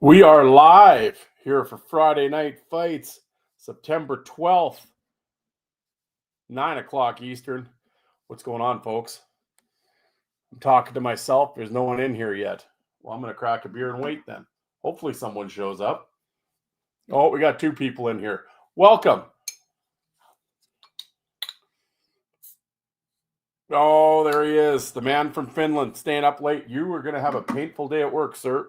We are live here for Friday Night Fights, September 12th, 9 o'clock Eastern. What's going on, folks? I'm talking to myself. There's no one in here yet. Well, I'm going to crack a beer and wait then. Hopefully someone shows up. Oh, we got two people in here. Welcome. Oh, there he is. The man from Finland, staying up late. You are going to have a painful day at work, sir.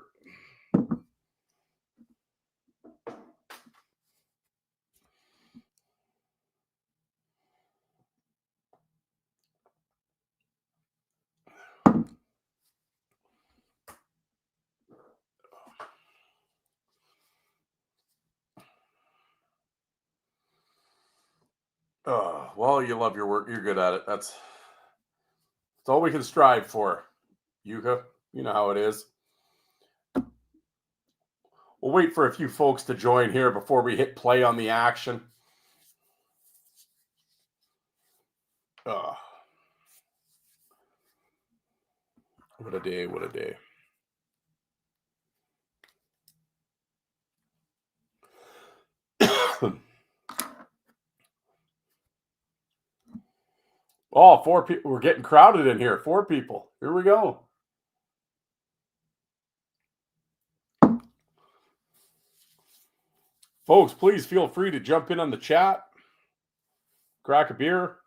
Well, you love your work. You're good at it. That's all we can strive for. Yuka, you know how it is. We'll wait for a few folks to join here before we hit play on the action. What a day, what a day. Oh, 4 people. We're getting crowded in here. 4 people. Here we go. Folks, please feel free to jump in on the chat. Crack a beer.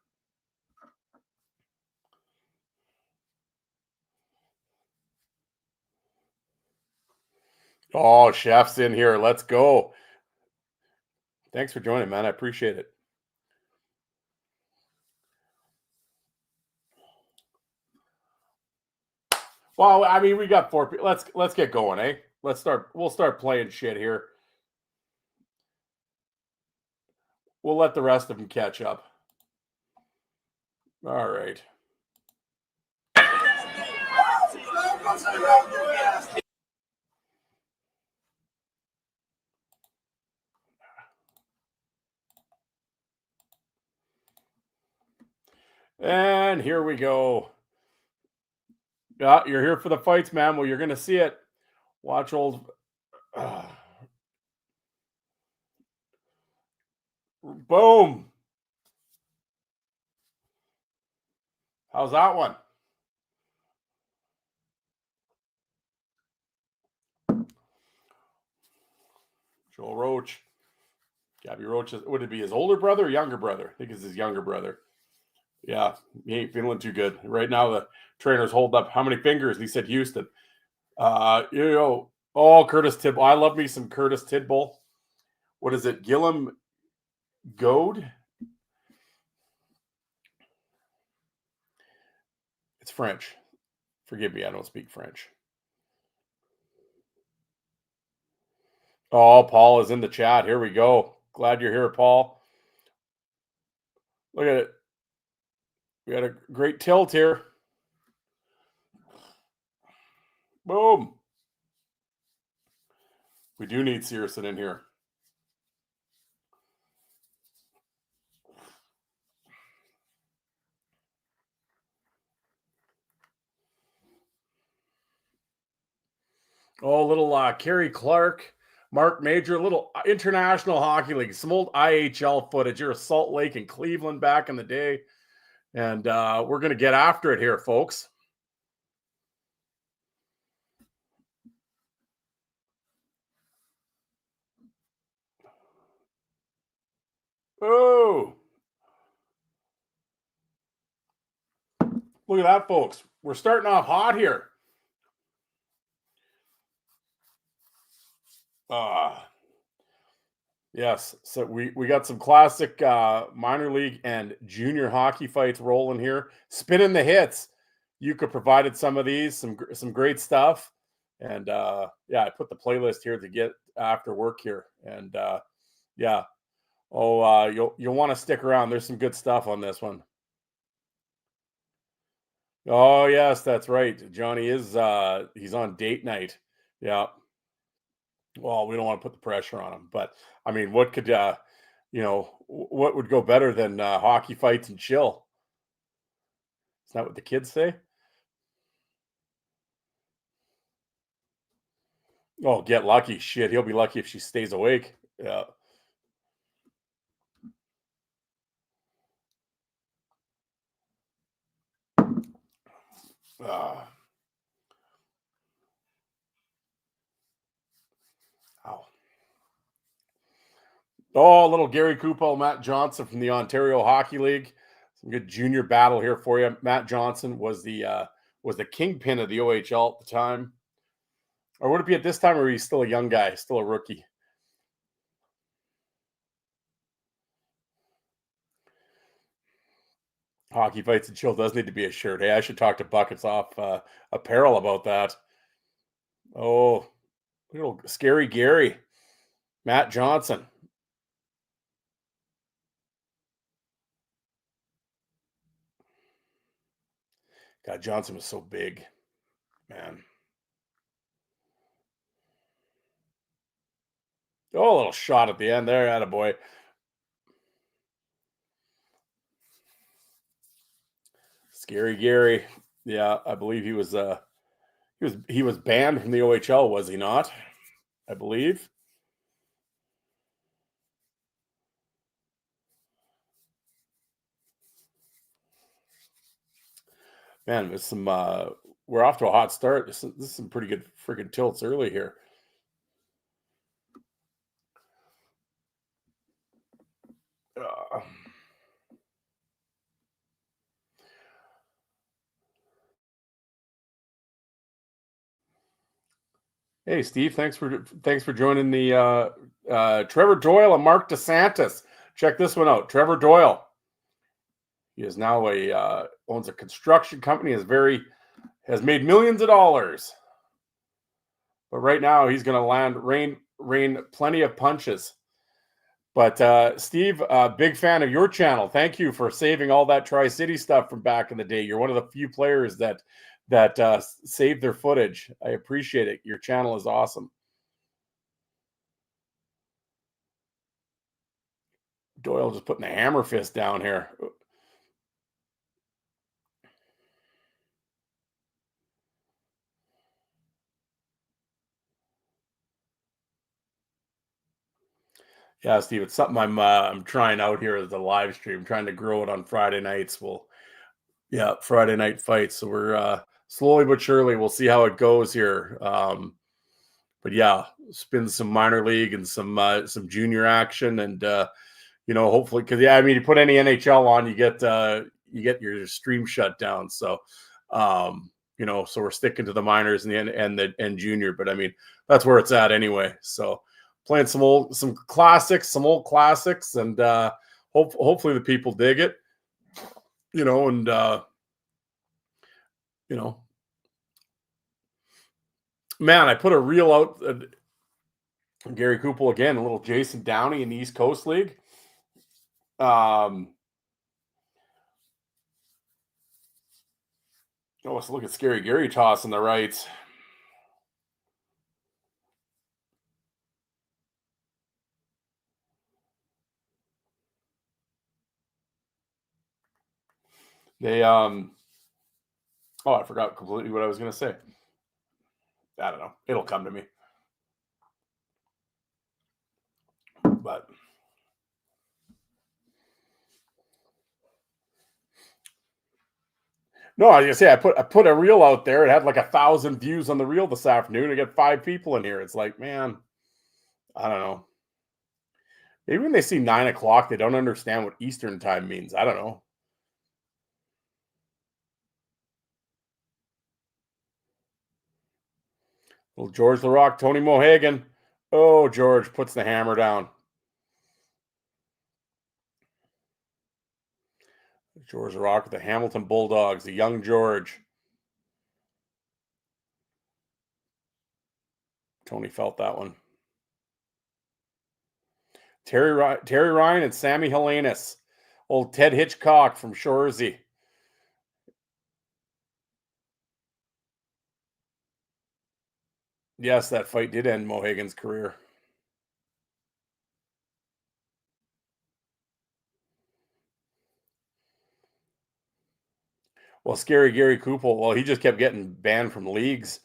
Oh, Chef's in here. Let's go. Thanks for joining, man. I appreciate it. Well, I mean, we got 4 people. Let's get going, eh? We'll start playing shit here. We'll let the rest of them catch up. All right. And here we go. Yeah, you're here for the fights, man. Well, you're going to see it. Watch old. Boom. How's that one? Joel Roach. Gabby Roach. Would it be his older brother or younger brother? I think it's his younger brother. Yeah, he ain't feeling too good. Right now, the trainer's holding up how many fingers? And he said Houston. Curtis Tidball. I love me some Curtis Tidball. What is it? Gillum Goad? It's French. Forgive me, I don't speak French. Oh, Paul is in the chat. Here we go. Glad you're here, Paul. Look at it. We had a great tilt here. Boom. We do need Searson in here. Oh, little Kerry Clark, Mark Major, little international hockey league, some old IHL footage. You're Salt Lake and Cleveland back in the day. And we're going to get after it here, folks. Oh, look at that, folks. We're starting off hot here. Yes, so we got some classic minor league and junior hockey fights rolling here. Spinning the hits. Yuka provided some of these, some great stuff. And yeah, I put the playlist here to get after work here. And yeah. Oh, you'll want to stick around. There's some good stuff on this one. Oh, yes, that's right. Johnny is he's on date night. Yeah. Well, we don't want to put the pressure on him, but I mean, what could what would go better than hockey fights and chill? Is that what the kids say? Oh, get lucky. Shit, he'll be lucky if she stays awake. Yeah. Uh, ow. Oh, little Gary Kupo, Matt Johnson from the Ontario Hockey League. Some good junior battle here for you. Matt Johnson was the kingpin of the OHL at the time. Or would it be at this time, or he's still a young guy, still a rookie? Hockey Fights and Chill does need to be a shirt. Hey, I should talk to Buckets Off Apparel about that. Oh, little scary Gary, Matt Johnson. God, Johnson was so big, man. Oh, a little shot at the end there, attaboy. Scary Gary. Yeah, I believe he was banned from the OHL, was he not? I believe. Man, there's some we're off to a hot start. This is some pretty good freaking tilts early here. Uh, hey Steve, thanks for joining the Trevor Doyle and Mark DeSantis. Check this one out. Trevor Doyle. He is now a owns a construction company, has made millions of dollars. But right now he's going to rain plenty of punches. But Steve, big fan of your channel. Thank you for saving all that Tri City stuff from back in the day. You're one of the few players that saved their footage. I appreciate it. Your channel is awesome. Doyle just putting the hammer fist down here. Yeah, Steve, it's something I'm trying out here as a live stream, trying to grow it on Friday nights. Yeah, Friday night fights. So we're slowly but surely we'll see how it goes here. But yeah, spin some minor league and some junior action, and hopefully, because yeah, I mean, you put any NHL on, you get your stream shut down. So so we're sticking to the minors and junior, but I mean that's where it's at anyway. So playing some old classics, and hopefully the people dig it, and you know, man, I put a reel out. Gary Kupel again, a little Jason Downey in the East Coast League. Oh, let's look at Scary Gary tossing the rights. They oh, I forgot completely what I was gonna say. I don't know. It'll come to me. But no, I was gonna say I put a reel out there. It had like 1,000 views on the reel this afternoon. I got 5 people in here. It's like, man, I don't know. Maybe when they see 9 o'clock, they don't understand what Eastern time means. I don't know. Little George LaRock, Tony Mohagan. Oh, George puts the hammer down. George LaRock with the Hamilton Bulldogs, the young George. Tony felt that one. Terry Ryan and Sammy Helenas. Old Ted Hitchcock from Shorzy. Yes, that fight did end Mohagan's career. Well, scary Gary Kupel, well, he just kept getting banned from leagues.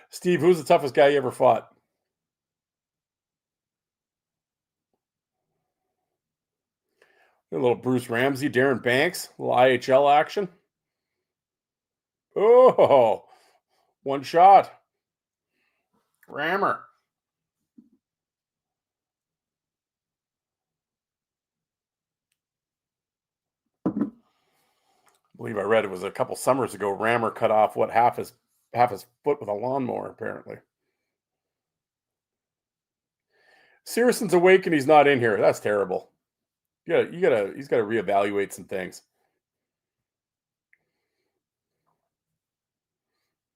Steve, who's the toughest guy you ever fought? A little Bruce Ramsey, Darren Banks, a little IHL action. Oh, one shot. Rammer. I believe I read it was a couple summers ago. Rammer cut off what half his foot with a lawnmower, apparently. Searson's awake and he's not in here. That's terrible. He's gotta reevaluate some things.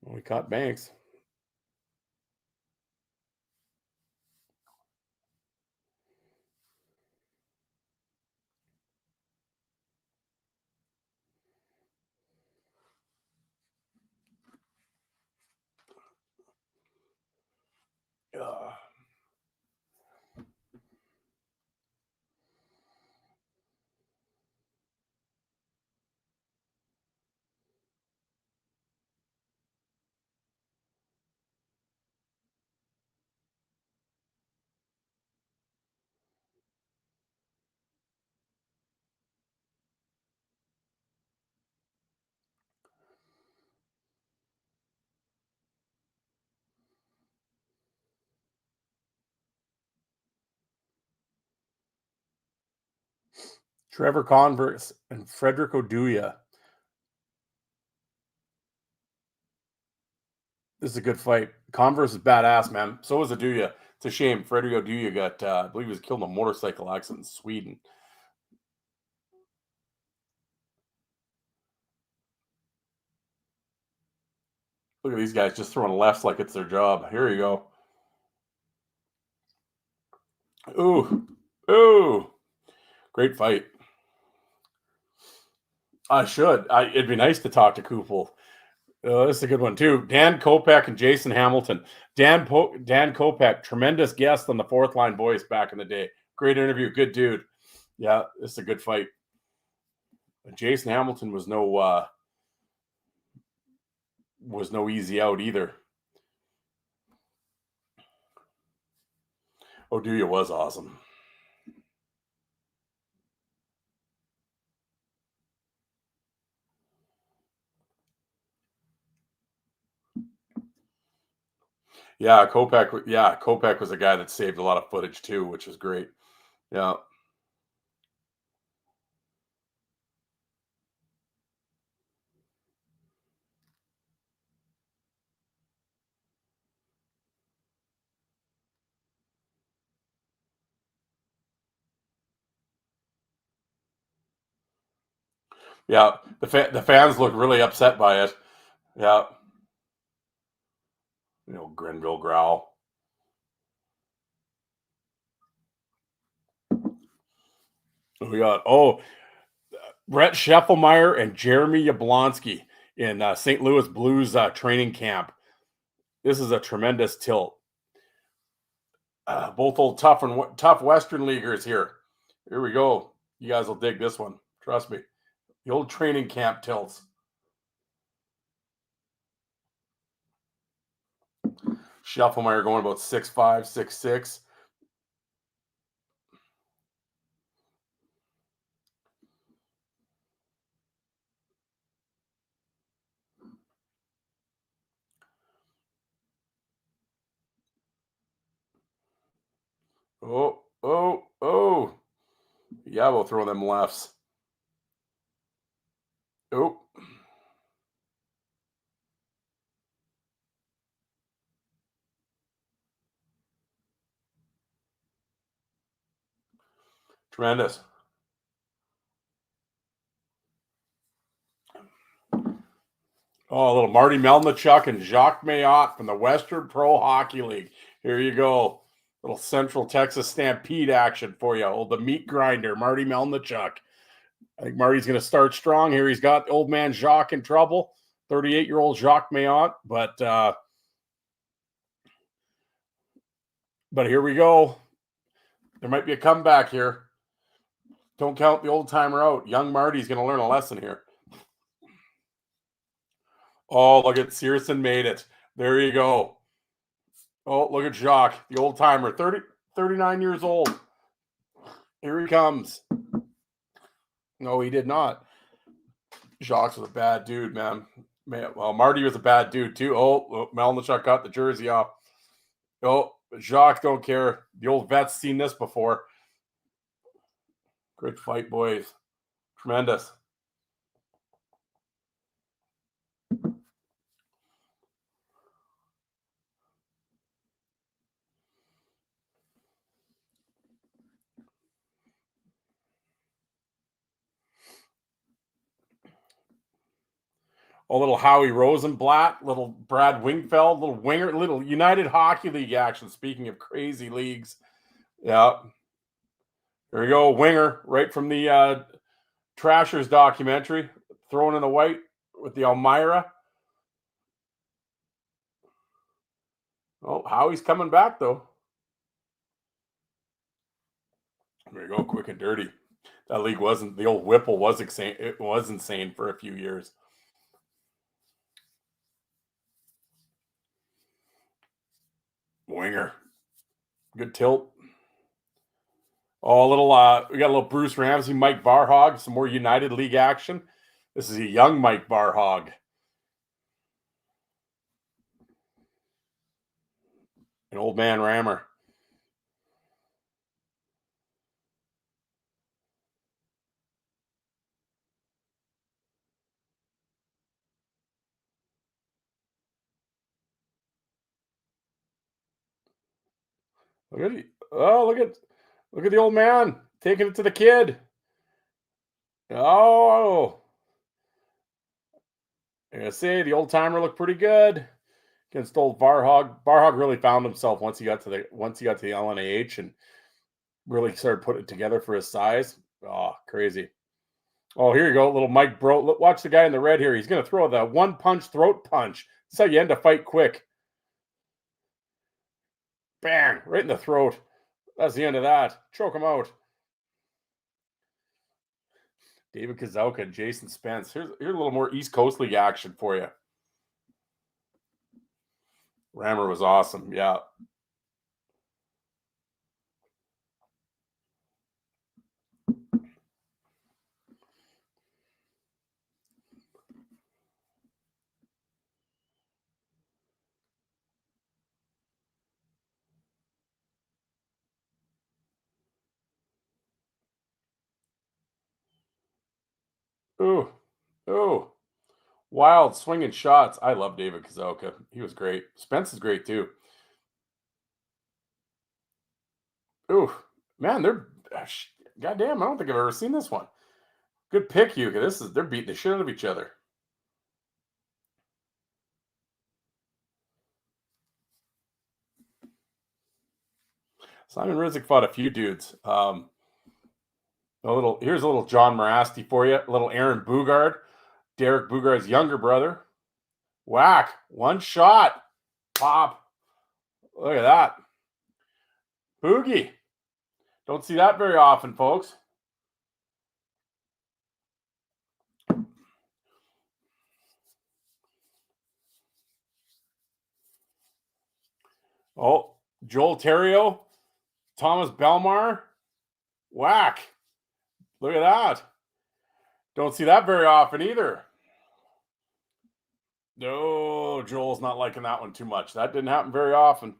Well, we caught Banks. Ugh. Trevor Converse and Frederick Oduya. This is a good fight. Converse is badass, man. So is Oduya. It's a shame. Frederick Oduya got, I believe he was killed in a motorcycle accident in Sweden. Look at these guys just throwing lefts like it's their job. Here you go. Ooh. Ooh. Great fight. I should. It'd be nice to talk to Kupel. This is a good one too. Dan Kopeck and Jason Hamilton. Dan Kopeck, tremendous guest on the Fourth Line Boys back in the day. Great interview, good dude. Yeah, this is a good fight. Jason Hamilton was no easy out either. Oduya was awesome. Yeah, Kopeck was a guy that saved a lot of footage too, which was great. Yeah. Yeah, the fans look really upset by it. Yeah, Grenville growl. We got Brett Scheffelmeyer and Jeremy Yablonsky in St. Louis Blues training camp. This is a tremendous tilt. Both old tough Western leaguers here. Here we go. You guys will dig this one. Trust me. The old training camp tilts. Scheffelmeyer going about 6'5", 6'6". Oh, oh, oh. Yeah, we'll throw them lefts. Oh. Tremendous. Oh, a little Marty Melnichuk and Jacques Mayotte from the Western Pro Hockey League. Here you go. Little Central Texas Stampede action for you. The meat grinder, Marty Melnichuk. I think Marty's going to start strong here. He's got old man Jacques in trouble. 38-year-old Jacques Mayotte. But here we go. There might be a comeback here. Don't count the old timer out. Young Marty's going to learn a lesson here. Oh, look at Searson made it. There you go. Oh, look at Jacques, the old timer, 39 years old. Here he comes. No, he did not. Jacques was a bad dude, man. Man, well, Marty was a bad dude too. Oh, Melnichuk got the jersey off. Oh, Jacques don't care. The old vet's seen this before. Good fight, boys. Tremendous. A little Howie Rosenblatt, little Brad Wingfeld, little winger, little United Hockey League action. Speaking of crazy leagues, yeah. There we go, winger, right from the Trashers documentary, thrown in the white with the Elmira. Oh, Howie's coming back though. There you go, quick and dirty. That league wasn't the old Whipple was insane. It was insane for a few years. Winger, good tilt. Oh, a little. We got a little Bruce Ramsey, Mike Varhog, some more United League action. This is a young Mike Varhog. An old man rammer. Look at look at the old man taking it to the kid. Oh, I gotta say the old timer looked pretty good against old Varhog. Varhog really found himself once he got to the LNAH and really started putting it together for his size. Oh, crazy. Oh, here you go, little Mike Bro. Look, watch the guy in the red here. He's gonna throw the one punch throat punch. That's how you end a fight quick. Bang! Right in the throat. That's the end of that. Choke him out. David Kazelka and Jason Spence. Here's a little more East Coast League action for you. Rammer was awesome. Yeah. Ooh. Ooh. Wild swinging shots. I love David Kazelka. He was great. Spence is great too. Ooh. Man, they're goddamn, I don't think I've ever seen this one. Good pick, Yuka. They're beating the shit out of each other. Simon Rizek fought a few dudes. Here's a little John Morasti for you. A little Aaron Bugard, Derek Bugard's younger brother. Whack, one shot, pop. Look at that, Boogie. Don't see that very often, folks. Oh, Joel Terrio, Thomas Belmar, whack. Look at that. Don't see that very often either. No, Joel's not liking that one too much. That didn't happen very often.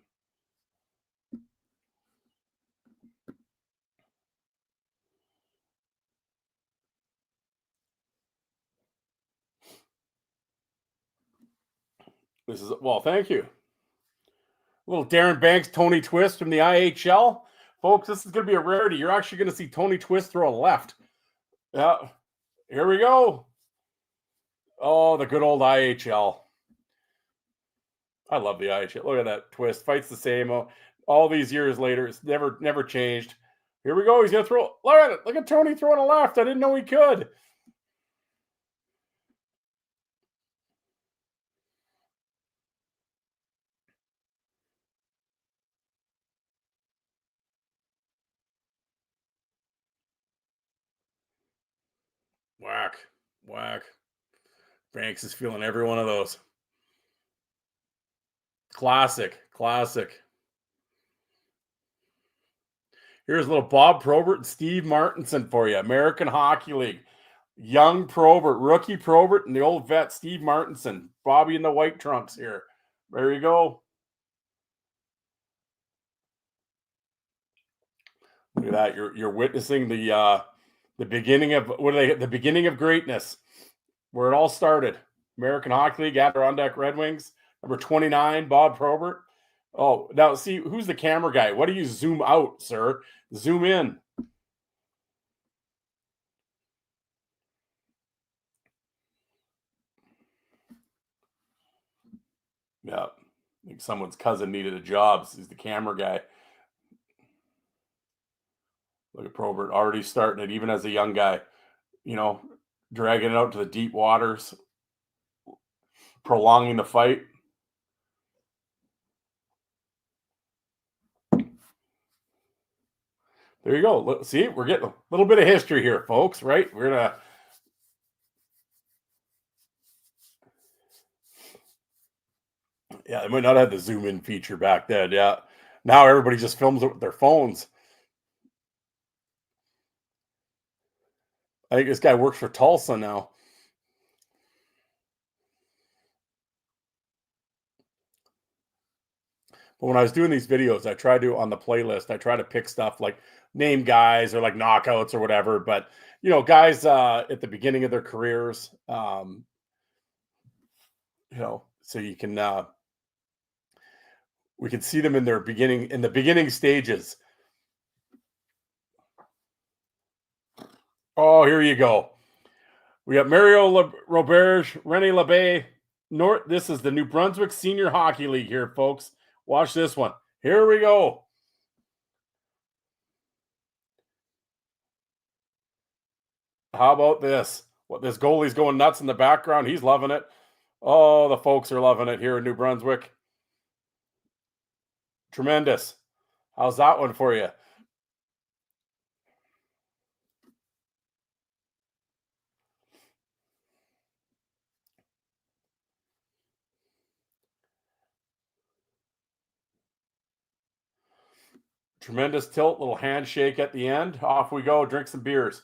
This is well, thank you. A little Darren Banks, Tony Twist from the IHL. Folks, this is going to be a rarity. You're actually going to see Tony Twist throw a left. Yeah, here we go. Oh, the good old IHL. I love the IHL. Look at that twist. Fights the same. All these years later, it's never changed. Here we go. He's gonna throw. Look at it. Look at Tony throwing a left. I didn't know he could. Whack, whack. Banks is feeling every one of those. Classic. Classic. Here's a little Bob Probert and Steve Martinson for you. American Hockey League. Young Probert, rookie Probert, and the old vet Steve Martinson. Bobby in the white trunks here. There you go. Look at that. You're witnessing the beginning of the beginning of greatness, where it all started. American Hockey League, Adirondack Red Wings, number 29, Bob Probert. Oh, now see who's the camera guy. What do you zoom out, sir? Zoom in. Yeah, I think someone's cousin needed a job. So he's the camera guy. Look at Probert already starting it, even as a young guy. You know, dragging it out to the deep waters, prolonging the fight. There you go. See, we're getting a little bit of history here, folks, right? We're going to. Yeah, they might not have the zoom in feature back then. Yeah. Now everybody just films it with their phones. I think this guy works for Tulsa now. But when I was doing these videos, I tried to, on the playlist, I try to pick stuff like name guys or like knockouts or whatever. But, guys at the beginning of their careers, so you can, we can see them in the beginning stages. Oh, here you go. We got Mario Roberge, Rene Labbé, North. This is the New Brunswick Senior Hockey League here, folks. Watch this one. Here we go. How about this? What, this goalie's going nuts in the background. He's loving it. Oh, the folks are loving it here in New Brunswick. Tremendous. How's that one for you? Tremendous tilt, little handshake at the end. Off we go, drink some beers.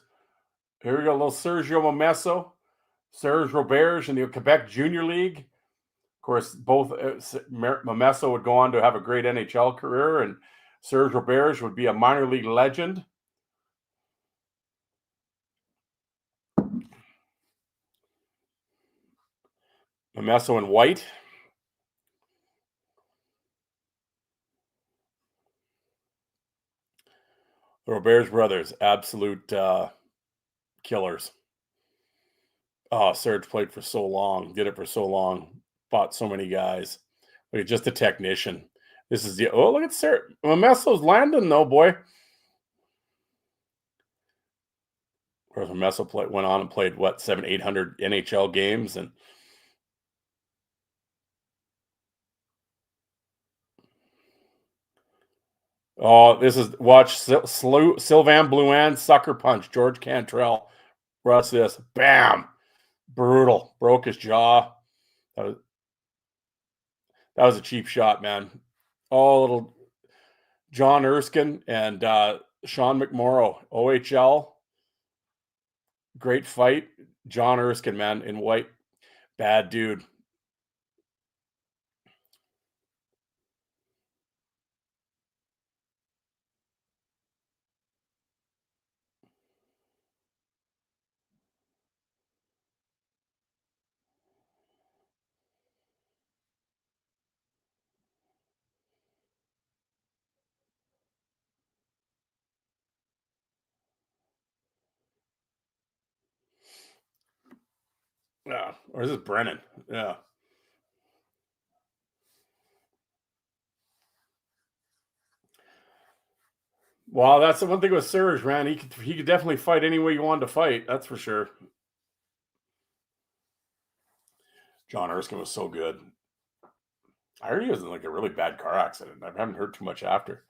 Here we go, a little Sergio Momesso, Serge Roberge in the Quebec Junior League. Of course, both Momesso would go on to have a great NHL career, and Serge Roberge would be a minor league legend. Momesso in white. The Roberge brothers, absolute killers. Oh, Serge played for so long, did it for so long, fought so many guys. Look at just a technician. This is the look at Serge. Momesso's landing though, boy. Of course, Momesso went on and played what 700-800 NHL games, and oh, this is watch Sylvain Blouin sucker punch George Cantrell. Watch this, bam, brutal, broke his jaw. That was a cheap shot, man. Oh, little John Erskine and Sean McMorrow, OHL. Great fight. John Erskine, man, in white. Bad dude. Yeah. Or is this Brennan? Yeah. Well, that's the one thing with Serge, man. He could definitely fight any way you wanted to fight. That's for sure. John Erskine was so good. I heard he was in like a really bad car accident. I haven't heard too much after.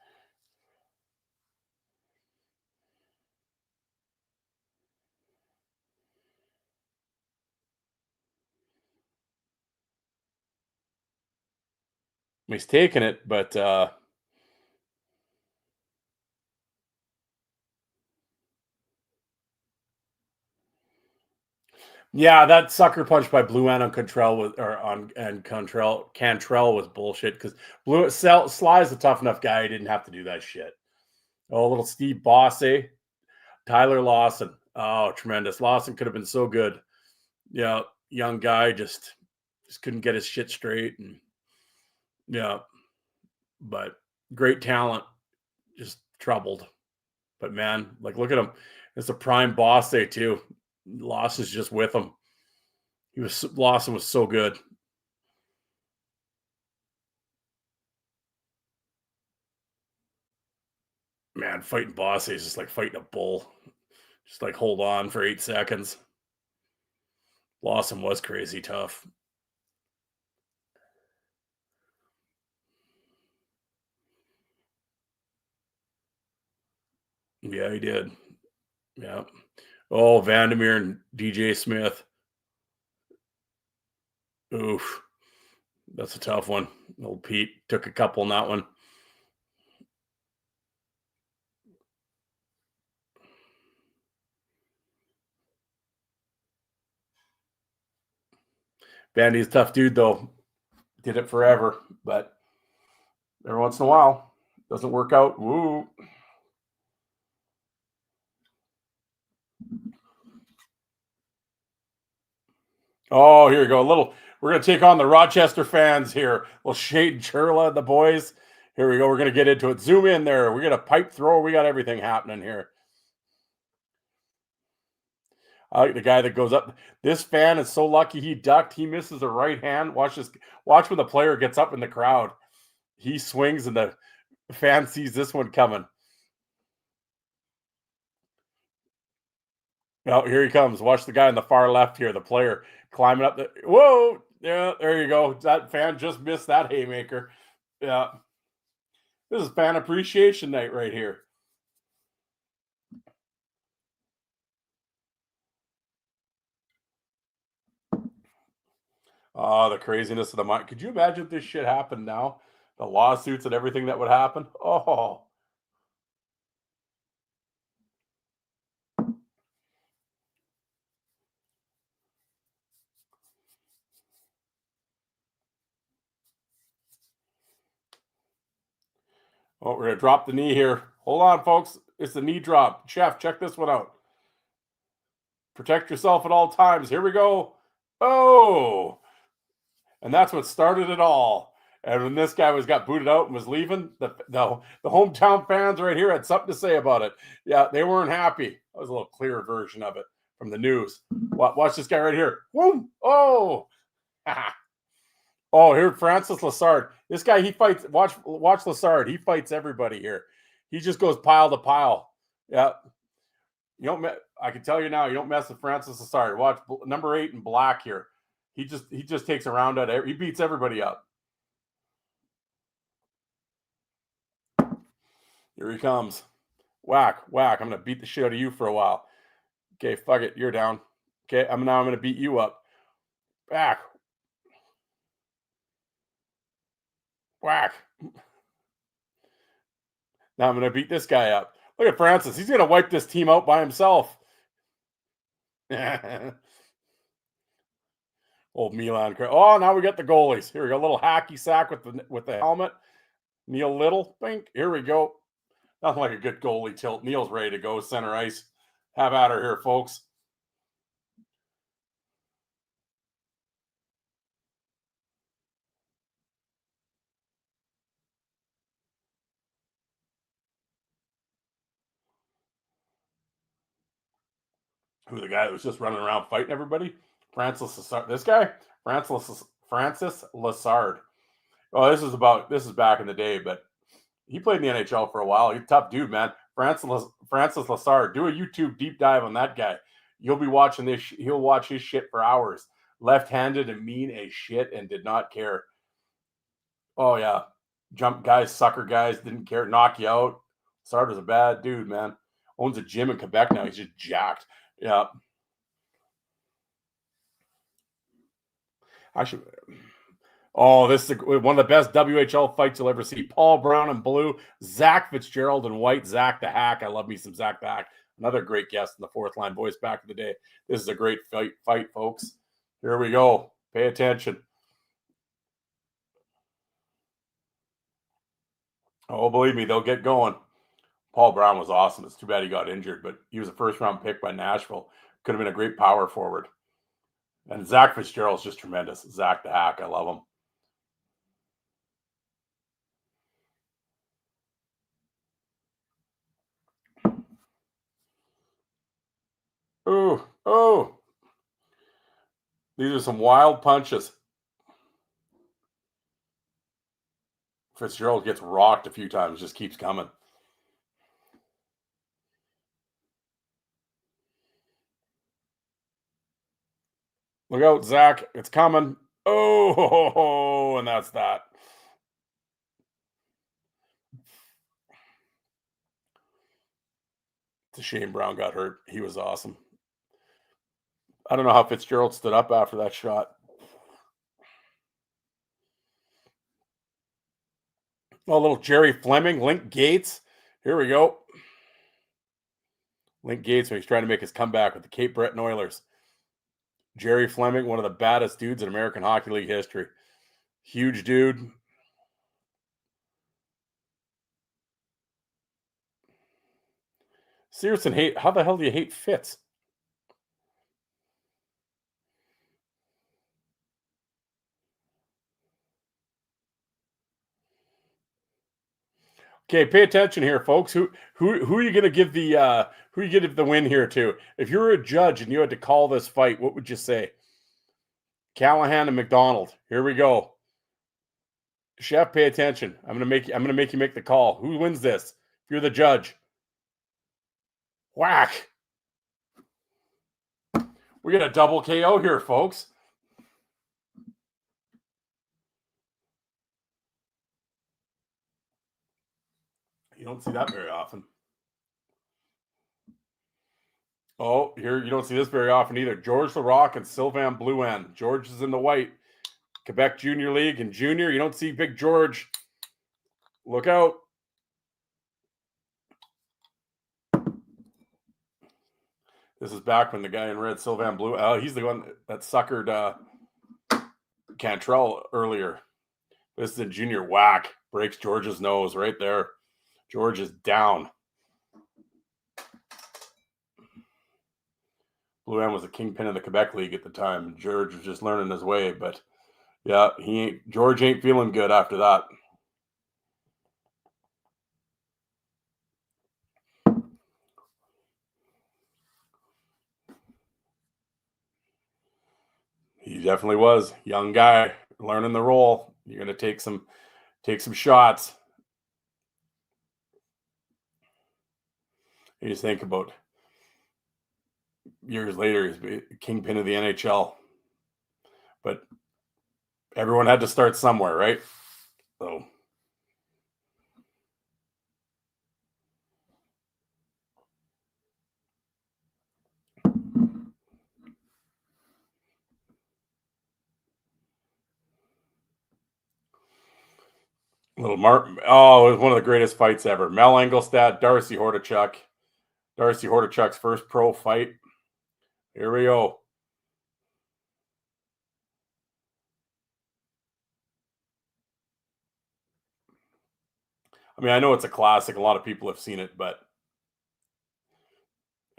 He's taking it, but yeah, that sucker punch by Blue on Contrell was or on and Cantrell was bullshit because Sly's a tough enough guy. He didn't have to do that shit. Oh, little Steve Bosse, Tyler Lawson. Oh, tremendous. Lawson could have been so good. Yeah, young guy just couldn't get his shit straight, and yeah, but great talent, just troubled. But man, like look at him. It's a prime Bosse too. Lawson's just with him. Lawson was so good. Man, fighting Bosse is just like fighting a bull. Just like hold on for 8 seconds. Lawson was crazy tough. Yeah, he did. Yeah. Oh, Vandermeer and DJ Smith. Oof. That's a tough one. Old Pete took a couple in that one. Bandy's a tough dude though. Did it forever, but every once in a while doesn't work out. Woo. Oh, here we go. We're gonna take on the Rochester fans here. Little Shade Churla, the boys. Here we go. We're gonna get into it. Zoom in there. We got a pipe thrower. We got everything happening here. I like the guy that goes up. This fan is so lucky he ducked. He misses a right hand. Watch this. Watch when the player gets up in the crowd. He swings and the fan sees this one coming. Oh, here he comes. Watch the guy on the far left here, the player climbing up the. Whoa! Yeah, there you go. That fan just missed that haymaker. Yeah. This is fan appreciation night right here. Oh, the craziness of the mind. Could you imagine if this shit happened now? The lawsuits and everything that would happen? Oh, oh, we're going to drop the knee here. Hold on, folks. It's the knee drop. Chef, check this one out. Protect yourself at all times. Here we go. Oh, and that's what started it all. And when this guy got booted out and was leaving, the hometown fans right here had something to say about it. Yeah, they weren't happy. That was a little clearer version of it from the news. Watch this guy right here. Boom! Oh, oh, here Francis Lassard. This guy he fights. Watch Lassard. He fights everybody here. He just goes pile to pile. Yeah, you don't. I can tell you now, you don't mess with Francis Lassard. Watch number 8 in black here. He just takes a round at it. He beats everybody up. Here he comes. Whack, whack. I'm gonna beat the shit out of you for a while. Okay, fuck it. You're down. Okay, I'm gonna beat you up. Whack, whack. Now I'm gonna beat this guy up. Look at Francis. He's gonna wipe this team out by himself. Old Milan. Oh, now we got the goalies. Here we go. A little hacky sack with the helmet. Neil Little. Bink. Here we go. Nothing like a good goalie tilt. Neil's ready to go center ice. Have at her here, folks. Who the guy that was just running around fighting everybody? Francis Lassard. This guy, Francis Lassard. Oh, this is back in the day, but he played in the NHL for a while. He's a tough dude, man. Francis Lassard. Do a YouTube deep dive on that guy. You'll be watching this. He'll watch his shit for hours. Left-handed and mean as shit, and did not care. Oh yeah, jump guys, sucker guys, didn't care, knock you out. Lassard was a bad dude, man. Owns a gym in Quebec now. He's just jacked. Yeah, I should. Oh, this is one of the best WHL fights you'll ever see. Paul Brown in blue, Zach Fitzgerald in white. Zach the Hack. I love me some Zach the Hack. Another great guest in the fourth line voice back in the day. This is a great fight, folks. Here we go. Pay attention. Oh, believe me, they'll get going. Paul Brown was awesome. It's too bad he got injured, but he was a first round pick by Nashville. Could have been a great power forward. And Zach Fitzgerald's just tremendous. Zach the Hack. I love him. Oh. These are some wild punches. Fitzgerald gets rocked a few times, just keeps coming. Look out, Zach. It's coming. Oh, and that's that. It's a shame Brown got hurt. He was awesome. I don't know how Fitzgerald stood up after that shot. Oh, little Jerry Fleming, Link Gates. Here we go. Link Gates, when he's trying to make his comeback with the Cape Breton Oilers. Jerry Fleming, one of the baddest dudes in American Hockey League history. Huge dude. Searson hate. How the hell do you hate Fitz? Okay, pay attention here, folks. Who are you going to give the who are you give the win here to? If you were a judge and you had to call this fight, what would you say? Callahan and McDonald. Here we go. Chef, pay attention. I'm gonna make you make the call. Who wins this? If you're the judge. Whack. We got a double KO here, folks. You don't see that very often. Oh, here you don't see this very often either. George LaRock and Sylvain Blouin. George is in the white. Quebec Junior League and Junior. You don't see Big George. Look out. This is back when the guy in red, Sylvain Blue. He's the one that suckered Cantrell earlier. This is a Junior. Whack. Breaks George's nose right there. George is down. Blouin was a kingpin in the Quebec League at the time. George was just learning his way, but yeah, George ain't feeling good after that. He definitely was. Young guy, learning the role. You're gonna take some shots. You just think about years later, he's kingpin of the NHL. But everyone had to start somewhere, right? So little Mark. Oh, it was one of the greatest fights ever. Mel Engelstad, Darcy Hordichuk. Darcy Hordichuk's first pro fight. Here we go. I mean, I know it's a classic. A lot of people have seen it, but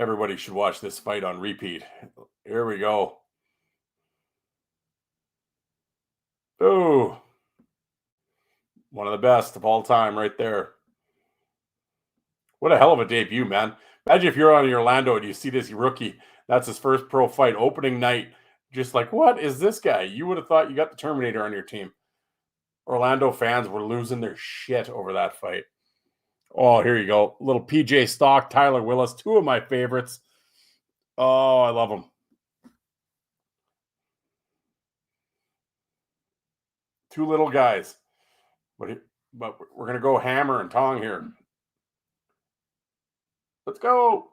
everybody should watch this fight on repeat. Here we go. Oh, one of the best of all time right there. What a hell of a debut, man. Imagine if you're on Orlando and you see this rookie. That's his first pro fight, opening night. Just like, what is this guy? You would have thought you got the Terminator on your team. Orlando fans were losing their shit over that fight. Oh, here you go. Little PJ Stock, Tyler Willis, two of my favorites. Oh, I love them. Two little guys. But we're going to go hammer and tong here. Let's go.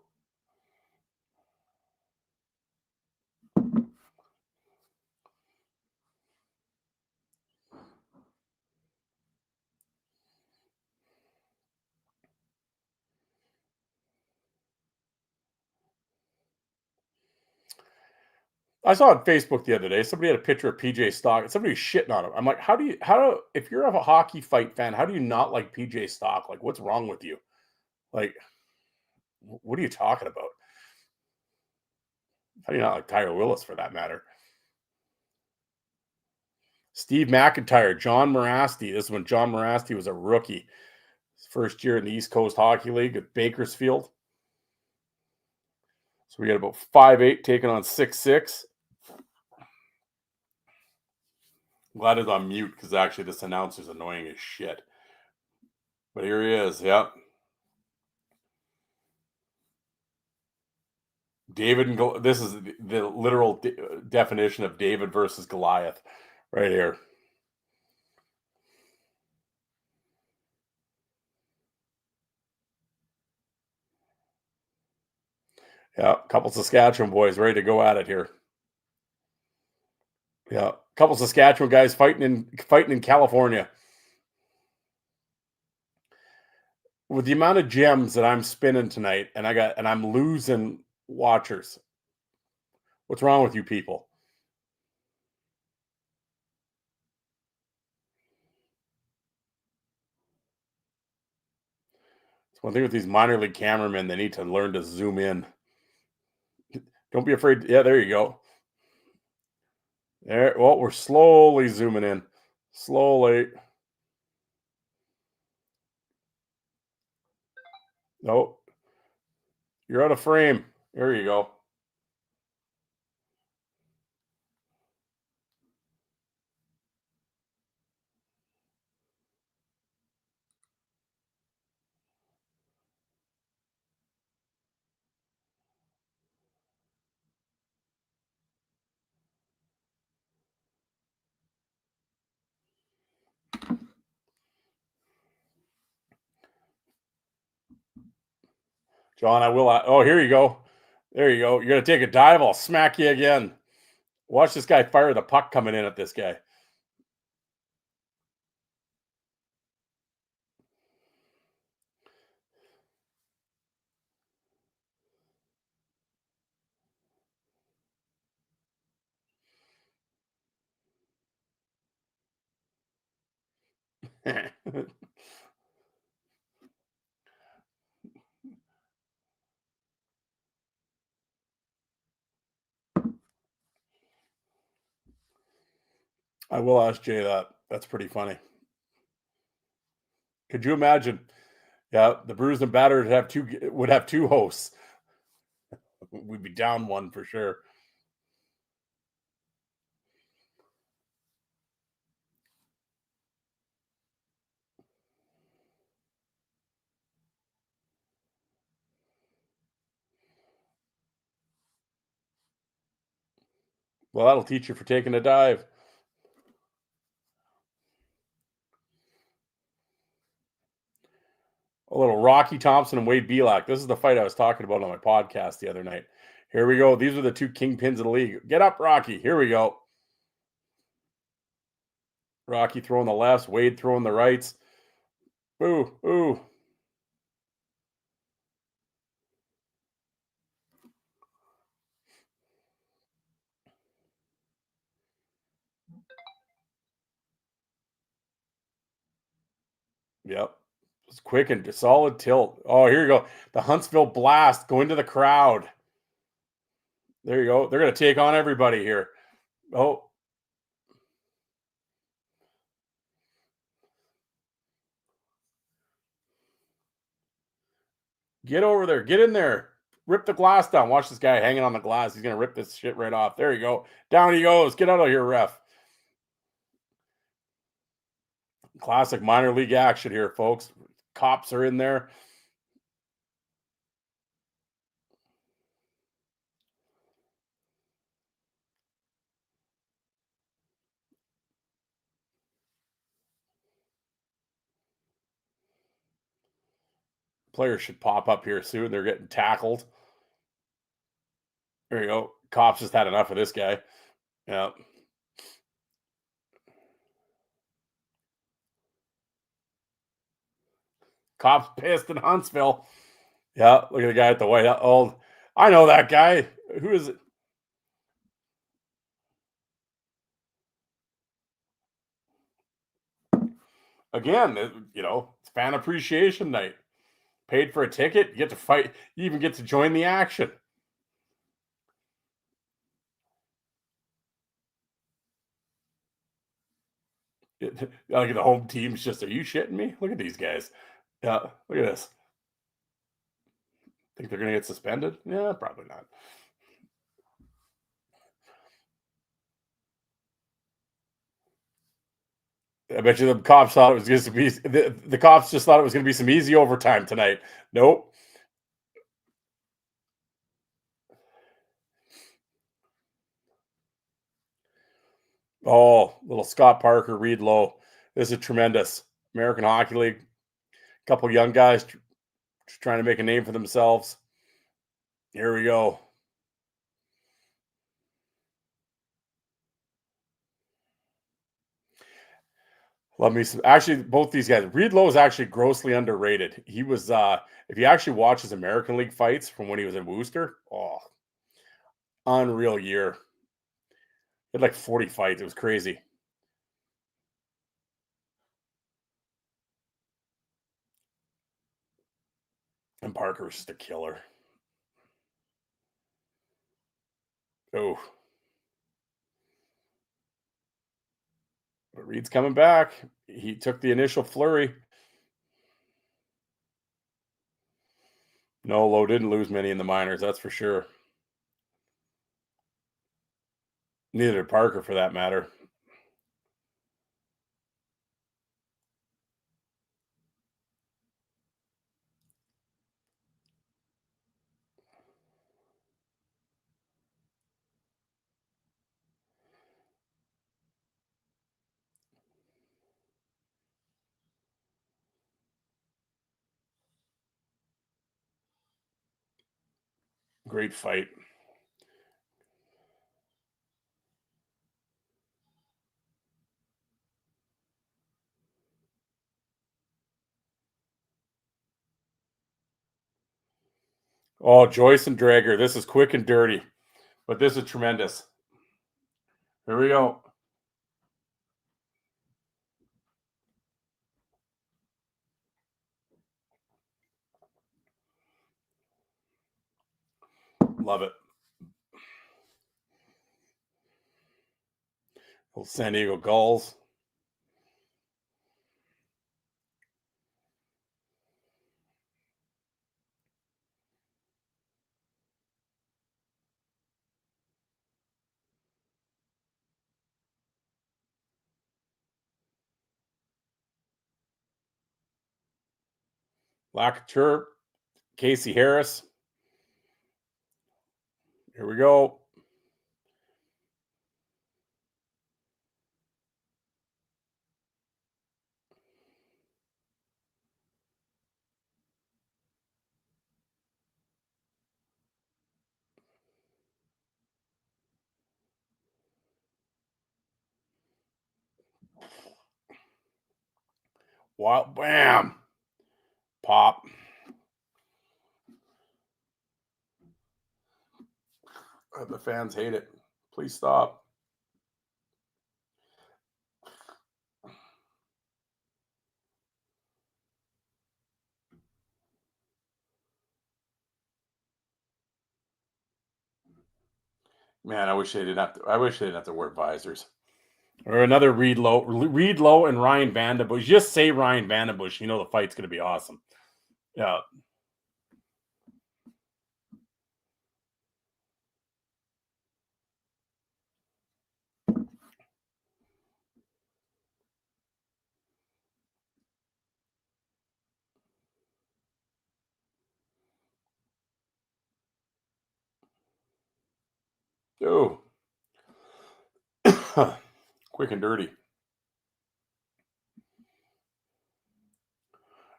I saw on Facebook the other day, somebody had a picture of PJ Stock and somebody was shitting on him. I'm like, if you're a hockey fight fan, how do you not like PJ Stock? Like, what's wrong with you? Like, what are you talking about? How do you not like Tyler Willis for that matter? Steve McIntyre, John Morasti. This is when John Morasti was a rookie. His first year in the East Coast Hockey League at Bakersfield. So we got about 5'8" taking on 6'6". I'm glad it's on mute because actually this announcer's annoying as shit. But here he is. Yep. David and this is the literal definition of David versus Goliath right here. Yeah, a couple Saskatchewan boys ready to go at it here. Yeah, a couple Saskatchewan guys fighting in California. With the amount of gems that I'm spinning tonight, and I'm losing watchers. What's wrong with you people? It's one thing with these minor league cameramen; they need to learn to zoom in. Don't be afraid. Yeah, there you go. There. Well, we're slowly zooming in. Slowly. Oh, you're out of frame. There you go. John, I will. Oh, here you go. There you go. You're going to take a dive. I'll smack you again. Watch this guy fire the puck coming in at this guy. I will ask Jay that. That's pretty funny. Could you imagine? Yeah, the bruised and battered would have two hosts. We'd be down one for sure. Well, that'll teach you for taking a dive. A little Rocky Thompson and Wade Belak. This is the fight I was talking about on my podcast the other night. Here we go. These are the two kingpins of the league. Get up, Rocky. Here we go. Rocky throwing the lefts, Wade throwing the rights. Ooh, ooh. Yep. It's quick and solid tilt. Oh, here you go. The Huntsville Blast going to the crowd. There you go. They're going to take on everybody here. Oh, get over there. Get in there. Rip the glass down. Watch this guy hanging on the glass. He's going to rip this shit right off. There you go. Down he goes. Get out of here, ref. Classic minor league action here, folks. Cops are in there. Players should pop up here soon. They're getting tackled. There you go. Cops just had enough of this guy. Yeah. Cops pissed in Huntsville. Yeah, look at the guy at the White House. Oh, I know that guy. Who is it? again, it's fan appreciation night. Paid for a ticket, you get to fight. You even get to join the action. Like the home team's just, are you shitting me? Look at these guys. Yeah, look at this. Think they're gonna get suspended? Yeah, probably not. I bet you the cops thought it was going to be the cops just thought it was going to be some easy overtime tonight. Nope. Oh, little Scott Parker, Reed Lowe. This is tremendous. American Hockey League. A couple young guys trying to make a name for themselves. Here we go. Love me some. Actually, both these guys. Reed Lowe is actually grossly underrated. He was, if you actually watch his American League fights from when he was in Worcester, oh, unreal year. He had like 40 fights. It was crazy. And Parker was just a killer. Oh, but Reed's coming back. He took the initial flurry. No, Lowe didn't lose many in the minors, that's for sure. Neither did Parker, for that matter. Great fight. Oh, Joyce and Drager. This is quick and dirty, but this is tremendous. Here we go. Love it. Old San Diego Gulls. Lacouture, Casey Harris. Here we go. Wow, bam. Pop. The fans hate it. Please stop. Man, I wish they didn't have to. I wish they didn't have to wear visors. Or another Reed Lowe and Ryan Vandenbush. Just say Ryan Vandenbush. You know the fight's going to be awesome. Yeah. Oh, quick and dirty.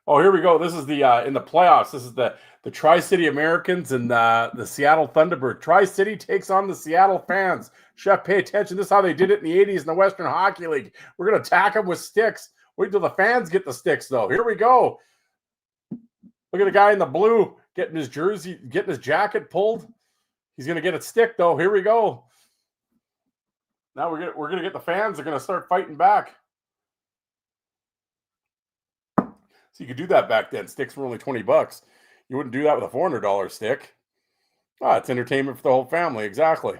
Oh, here we go. This is the in the playoffs. This is the Tri City Americans and the Seattle Thunderbird. Tri City takes on the Seattle fans. Chef, pay attention. This is how they did it in the '80s in the Western Hockey League. We're gonna attack them with sticks. Wait till the fans get the sticks, though. Here we go. Look at the guy in the blue getting his jersey, getting his jacket pulled. He's gonna get a stick, though. Here we go. Now we're gonna get the fans. They're gonna start fighting back. So you could do that back then. Sticks were only $20. You wouldn't do that with a $400 stick. Ah, it's entertainment for the whole family. Exactly.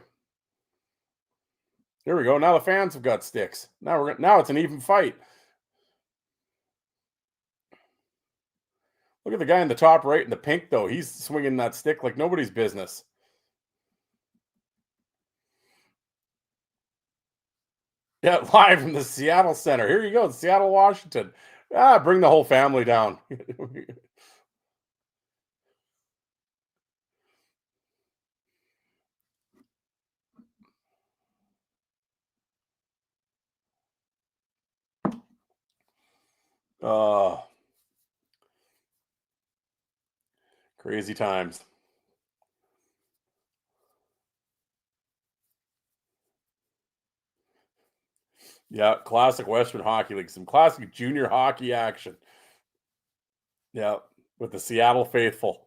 There we go. Now the fans have got sticks. Now it's an even fight. Look at the guy in the top right in the pink though. He's swinging that stick like nobody's business. Yeah, live from the Seattle Center. Here you go, Seattle, Washington. Ah, bring the whole family down. Oh, crazy times. Yeah, classic Western Hockey League. Some classic junior hockey action. Yeah, with the Seattle faithful.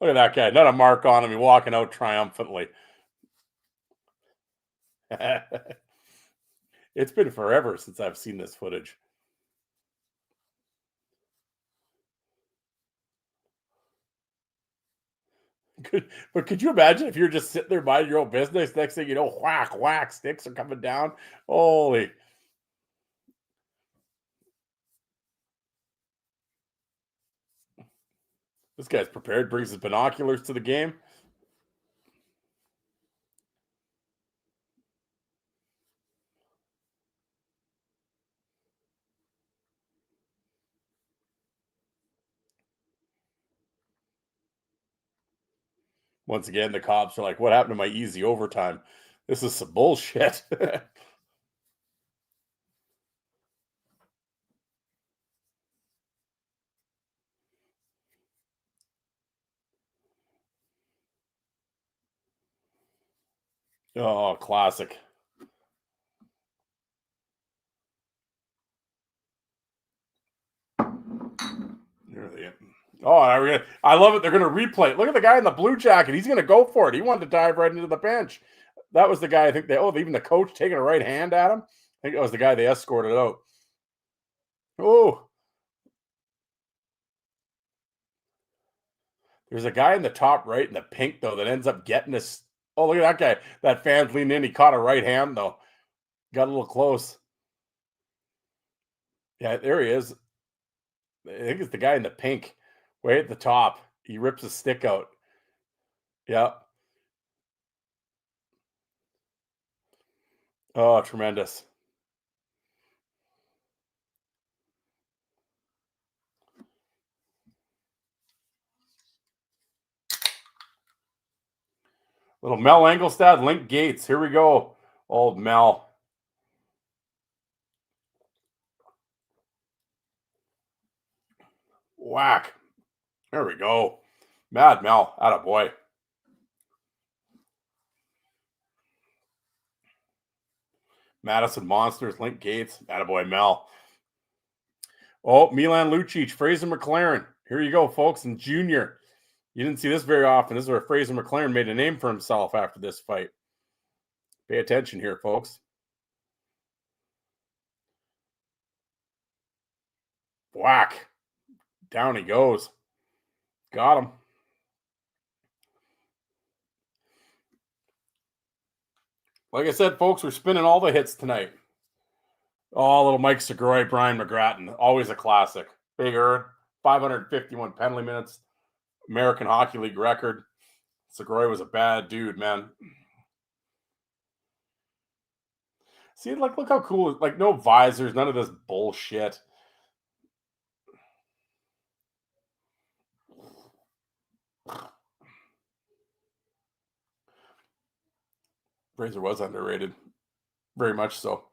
Look at that guy. Not a mark on him. He's walking out triumphantly. It's been forever since I've seen this footage. But could you imagine if you're just sitting there minding your own business? Next thing you know, whack, whack, sticks are coming down. Holy. This guy's prepared, brings his binoculars to the game. Once again, the cops are like, what happened to my easy overtime? This is some bullshit. Oh, classic. There they Oh, I love it. They're going to replay it. Look at the guy in the blue jacket. He's going to go for it. He wanted to dive right into the bench. That was the guy. I think even the coach taking a right hand at him. I think that was the guy they escorted out. Oh, there's a guy in the top right in the pink though that ends up getting this. Oh, look at that guy. That fan's leaning in. He caught a right hand though. Got a little close. Yeah, there he is. I think it's the guy in the pink, way at the top. He rips a stick out. Yeah. Oh, tremendous. Little Mel Engelstad, Link Gates. Here we go. Old Mel. Whack. There we go. Mad Mel. Attaboy. Madison Monsters, Link Gates. Attaboy Mel. Oh, Milan Lucic, Fraser McLaren. Here you go, folks. And Junior. You didn't see this very often. This is where Fraser McLaren made a name for himself after this fight. Pay attention here, folks. Whack. Down he goes. Got him. Like I said, folks, we're spinning all the hits tonight. Oh, little Mike Segura, Brian McGrattan. Always a classic. Big Earn, 551 penalty minutes. American Hockey League record. Segura was a bad dude, man. See, like, look how cool. Like, no visors, none of this bullshit. Fraser was underrated. Very much so.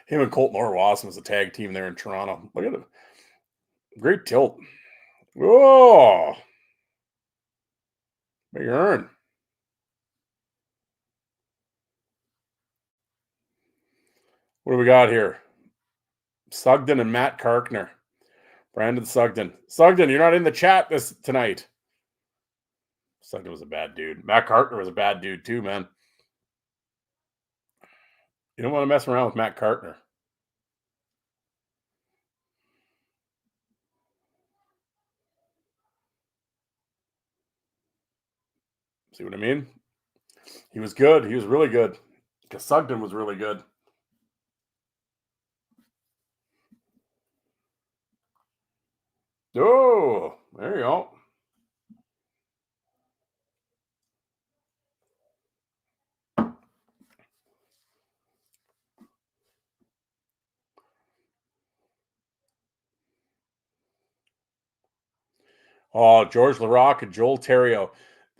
Him and Colt Norwasson was a tag team there in Toronto. Look at him. Great tilt. Oh, Big earn. What do we got here? Sugden and Matt Karkner. Brandon Sugden. Sugden, you're not in the chat this tonight. Sugden was a bad dude. Matt Karkner was a bad dude too, man. You don't want to mess around with Matt Karkner. See what I mean? He was good. He was really good. Because Sugden was really good. Oh, there you go. Oh, George Larocque and Joel Theriault.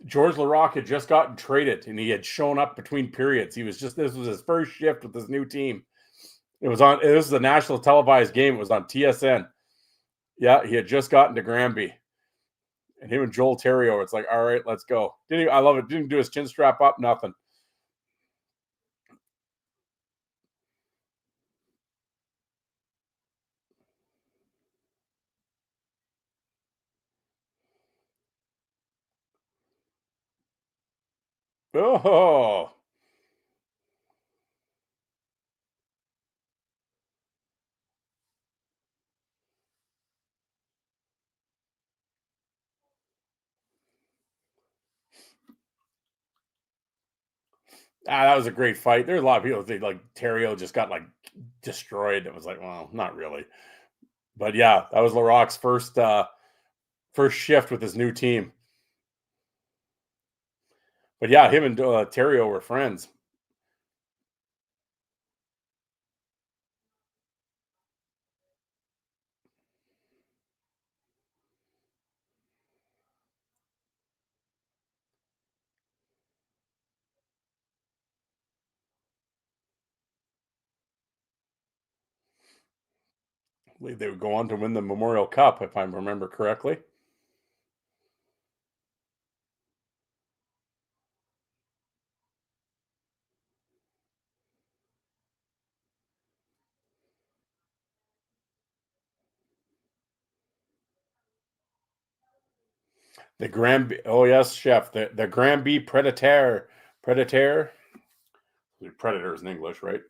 George Larocque had just gotten traded and he had shown up between periods. This was his first shift with his new team. This was a national televised game. It was on TSN. Yeah, he had just gotten to Granby. And him and Joel Theriault, it's like, all right, let's go. I love it. Didn't do his chin strap up, nothing. Oh, that was a great fight. There's a lot of people think like Theriault just got like destroyed. It was like, well, not really. But yeah, that was Larocque's first shift with his new team. But yeah, him and Theriault were friends. I believe they would go on to win the Memorial Cup, if I remember correctly. The Granby, oh yes, chef, the Granby Predator. Predator is in English, right?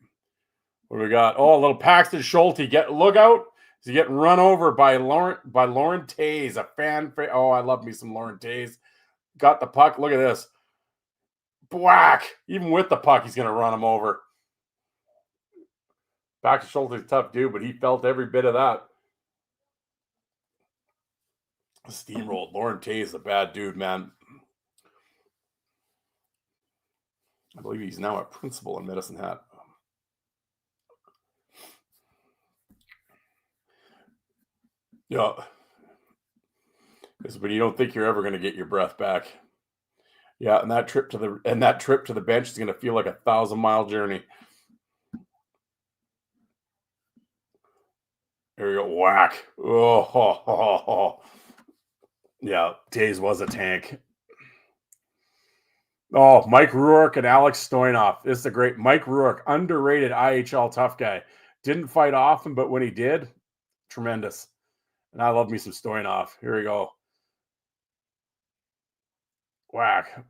What do we got? Oh, a little Paxton Schulte. Look out. He's getting run over by Lauren Tays, a fan. Oh, I love me some Lauren Tays. Got the puck. Look at this. Whack. Even with the puck, he's going to run him over. Paxton Schulte's a tough dude, but he felt every bit of that. Steamrolled. Lauren Tays, a bad dude, man. I believe he's now a principal in Medicine Hat. Yeah. But you don't think you're ever going to get your breath back. Yeah, and that trip to the bench is going to feel like a 1,000-mile journey. There you go, whack. Oh. Yeah, Tays was a tank. Oh, Mike Ruark and Alex Stoyanov. This is a great Mike Ruark, underrated IHL tough guy. Didn't fight often, but when he did, tremendous. And I love me some Stoyanov. Here we go. Whack.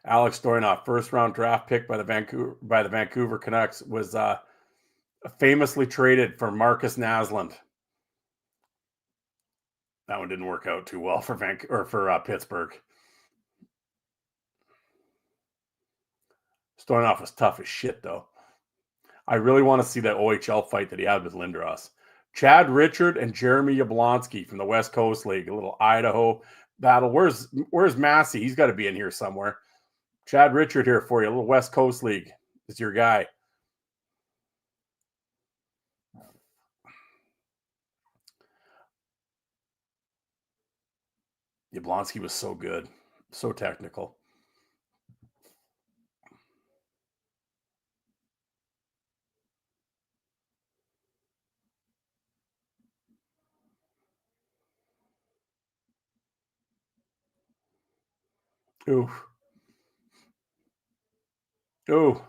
Alex Stoyanov, first round draft pick by the Vancouver Canucks, was famously traded for Marcus Naslund. That one didn't work out too well for Pittsburgh. Stoyanov was tough as shit, though. I really want to see that OHL fight that he had with Lindros. Chad Richard and Jeremy Yablonsky from the West Coast League, a little Idaho battle. Where's Massey? He's got to be in here somewhere. Chad Richard here for you, a little West Coast League. Is your guy. Yablonsky was so good, so technical. Ooh. Ooh.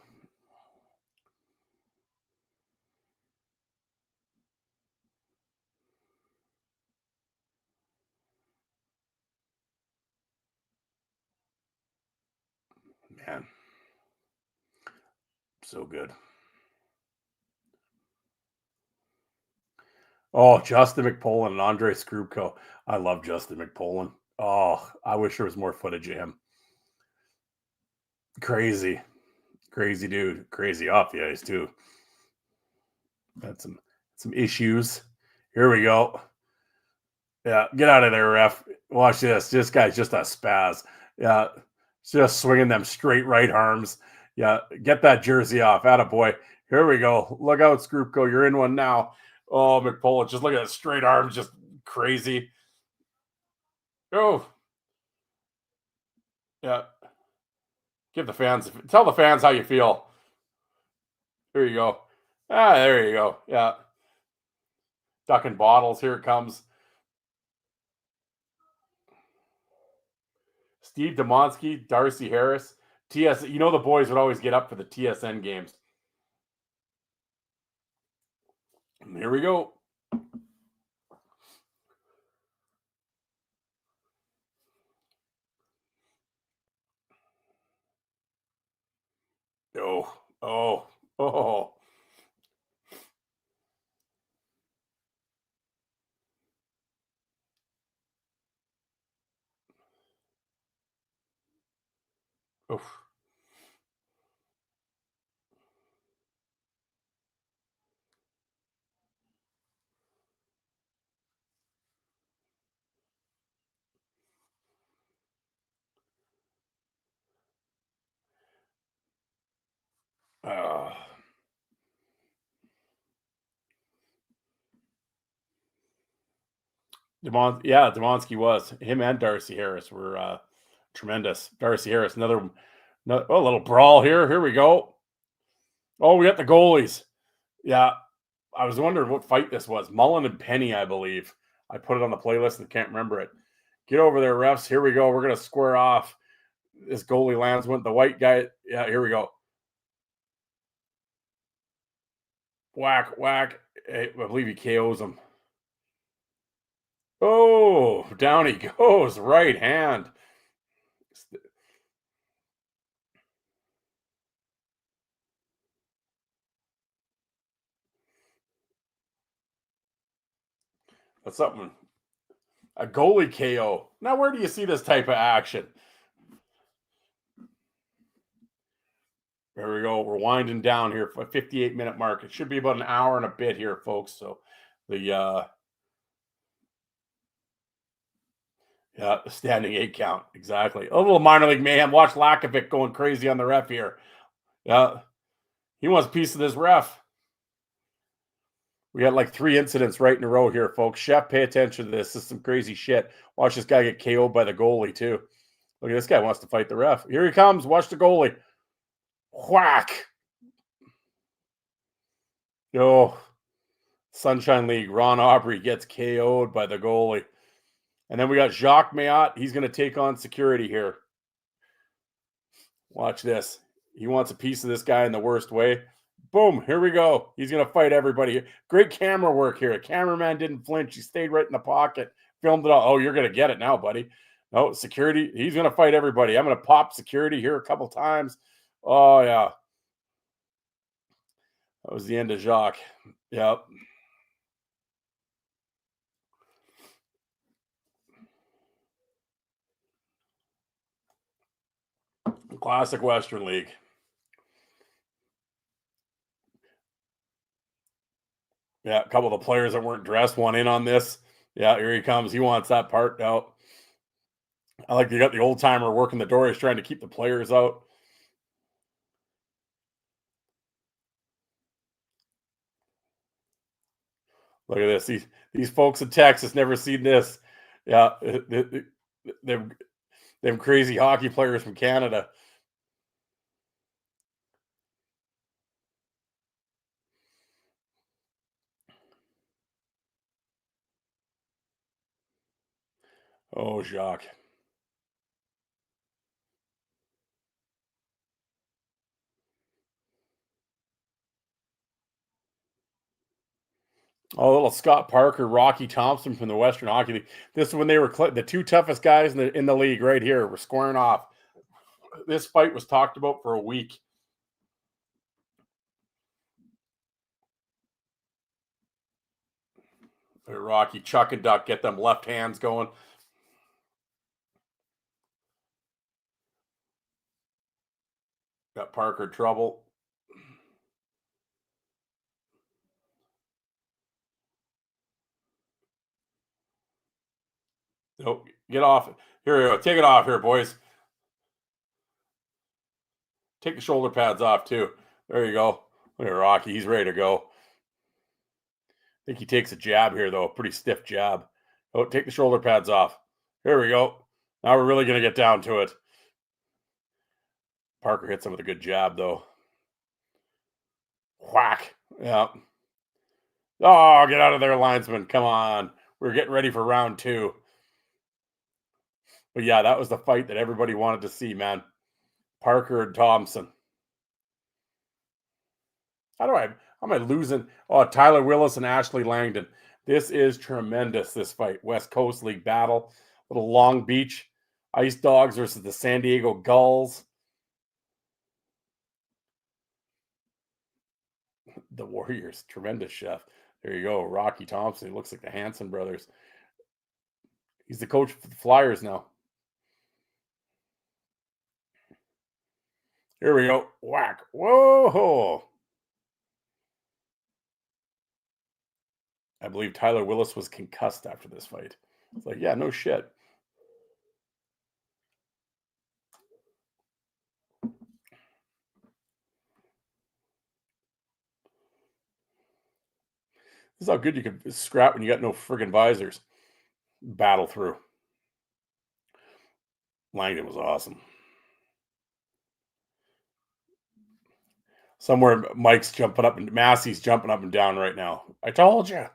Man, so good. Oh, Justin McPolin and Andre Skrupko. I love Justin McPolin. Oh, I wish there was more footage of him. Crazy, crazy dude. Crazy off the ice too. Had some issues. Here we go. Yeah, get out of there, ref. Watch this. This guy's just a spaz. Yeah, just swinging them straight right arms. Yeah, get that jersey off. Attaboy. Here we go. Look out, Skrupko. You're in one now. Oh, McPollitt, just look at that straight arms, just crazy. Oh, yeah. Give the fans, tell the fans how you feel. Here you go. Ah, there you go. Yeah. Ducking bottles. Here it comes. Steve Demonsky, Darcy Harris, TS. You know the boys would always get up for the TSN games. And here we go. Oh, oh, oh. Oof. Uh, yeah, Demonsky was. Him and Darcy Harris were tremendous. Darcy Harris, another oh, little brawl here. Here we go. Oh, we got the goalies. Yeah, I was wondering what fight this was. Mullen and Penny, I believe. I put it on the playlist and can't remember it. Get over there, refs. Here we go. We're gonna square off. This goalie lands with the white guy. Yeah, here we go. Whack, whack. I believe he KOs him. Oh, down he goes. Right hand. That's something. A goalie KO. Now, where do you see this type of action? There we go. We're winding down here for a 58-minute mark. It should be about an hour and a bit here, folks. So the yeah, standing 8 count. Exactly. A little minor league mayhem. Watch Lakovic going crazy on the ref here. Yeah. He wants a piece of this ref. We got like 3 incidents right in a row here, folks. Chef, pay attention to this. This is some crazy shit. Watch this guy get KO'd by the goalie, too. Look at this guy wants to fight the ref. Here he comes. Watch the goalie. Whack. Oh, Sunshine League. Ron Aubrey gets KO'd by the goalie. And then we got Jacques Mayotte. He's going to take on security here. Watch this. He wants a piece of this guy in the worst way. Boom. Here we go. He's going to fight everybody. Great camera work here. A cameraman didn't flinch. He stayed right in the pocket. Filmed it all. Oh, you're going to get it now, buddy. No, security. He's going to fight everybody. I'm going to pop security here a couple times. Oh, yeah. That was the end of Jacques. Yep. Classic Western League. Yeah, a couple of the players that weren't dressed want in on this. Yeah, here he comes. He wants that part out. I like you got the old timer working the door. He's trying to keep the players out. Look at this. These folks in Texas never seen this. Yeah, them them crazy hockey players from Canada. Oh, Jacques. Oh, little Scott Parker, Rocky Thompson from the Western Hockey League. This is when they were the two toughest guys in the league right here. We're squaring off. This fight was talked about for a week. Rocky, chuck and duck, get them left hands going. Got Parker trouble. Nope, get off. Here we go. Take it off here, boys. Take the shoulder pads off too. There you go. Look at Rocky. He's ready to go. I think he takes a jab here, though. A pretty stiff jab. Oh, take the shoulder pads off. Here we go. Now we're really going to get down to it. Parker hits him with a good jab, though. Whack. Yeah. Oh, get out of there, linesman. Come on. We're getting ready for round 2. But yeah, that was the fight that everybody wanted to see, man. Parker and Thompson. How am I losing? Oh, Tyler Willis and Ashley Langdon. This is tremendous, this fight. West Coast League battle. Little Long Beach Ice Dogs versus the San Diego Gulls. The Warriors. Tremendous, chef. There you go. Rocky Thompson. He looks like the Hanson brothers. He's the coach for the Flyers now. Here we go. Whack. Whoa. I believe Tyler Willis was concussed after this fight. It's like, yeah, no shit. This is how good you can scrap when you got no friggin' visors. Battle through. Langdon was awesome. Somewhere Mike's jumping up and Massey's jumping up and down right now. I told you.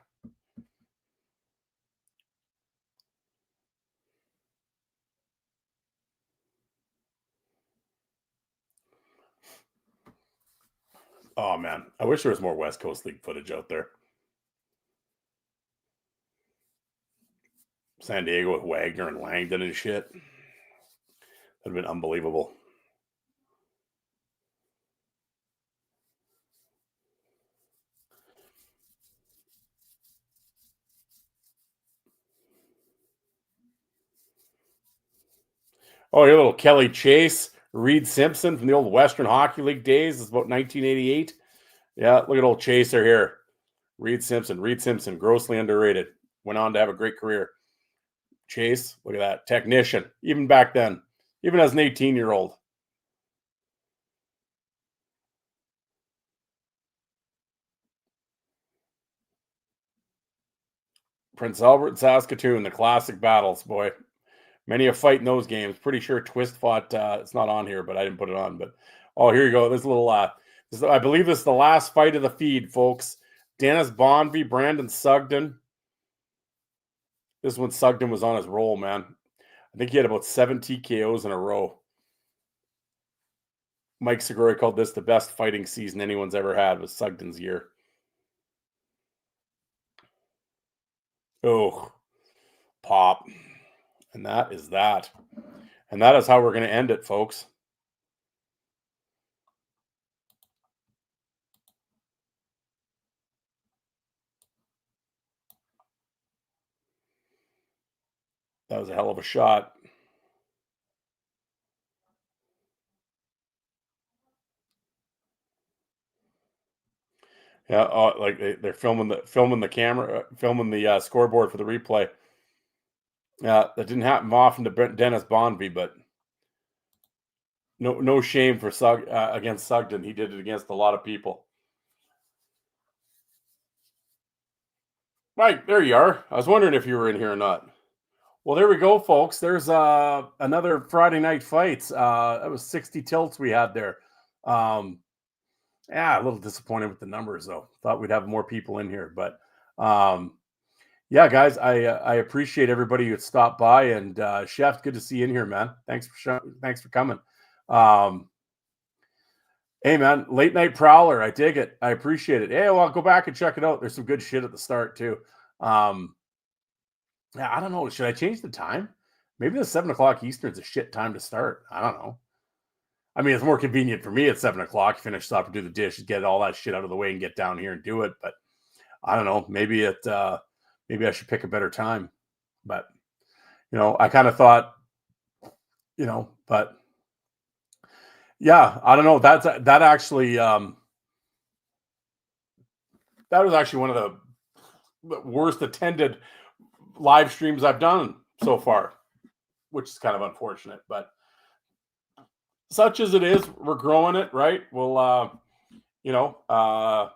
Oh man, I wish there was more West Coast League footage out there. San Diego with Wagner and Langdon and shit. That'd have been unbelievable. Oh, your little Kelly Chase, Reed Simpson from the old Western Hockey League days. It's about 1988. Yeah, look at old Chaser here. Reed Simpson, grossly underrated. Went on to have a great career. Chase, look at that. Technician, even back then, even as an 18-year-old. Prince Albert and Saskatoon, the classic battles, boy. Many a fight in those games. Pretty sure Twist fought. It's not on here, but I didn't put it on. But oh, here you go. There's a little. I believe this is the last fight of the feed, folks. Dennis Bonvie, Brandon Sugden. This is when Sugden was on his roll, man. I think he had about 7 TKOs in a row. Mike Segura called this the best fighting season anyone's ever had. Was Sugden's year. Oh, pop. And that is that. And that is how we're going to end it, folks. That was a hell of a shot. Yeah, like they're filming the camera, filming the scoreboard for the replay. Yeah, that didn't happen often to Dennis Bonvie, but no shame for against Sugden. He did it against a lot of people. Mike, there you are. I was wondering if you were in here or not. Well, there we go, folks. There's another Friday night fights. That was 60 tilts we had there. Yeah, a little disappointed with the numbers though. Thought we'd have more people in here, but yeah, guys, I appreciate everybody who stopped by, and Chef, good to see you in here, man. Thanks for coming. Hey man, late night prowler. I dig it. I appreciate it. Hey, well, I'll go back and check it out. There's some good shit at the start too. Um, yeah, I don't know. Should I change the time? Maybe the 7 o'clock Eastern's a shit time to start. I don't know. I mean, it's more convenient for me at 7 o'clock. Finish up and do the dishes, get all that shit out of the way, and get down here and do it. But I don't know. Maybe I should pick a better time. But I kind of thought, but yeah, I don't know. That was actually one of the worst attended live streams I've done so far, which is kind of unfortunate, but such as it is, we're growing it, right? You know, uh,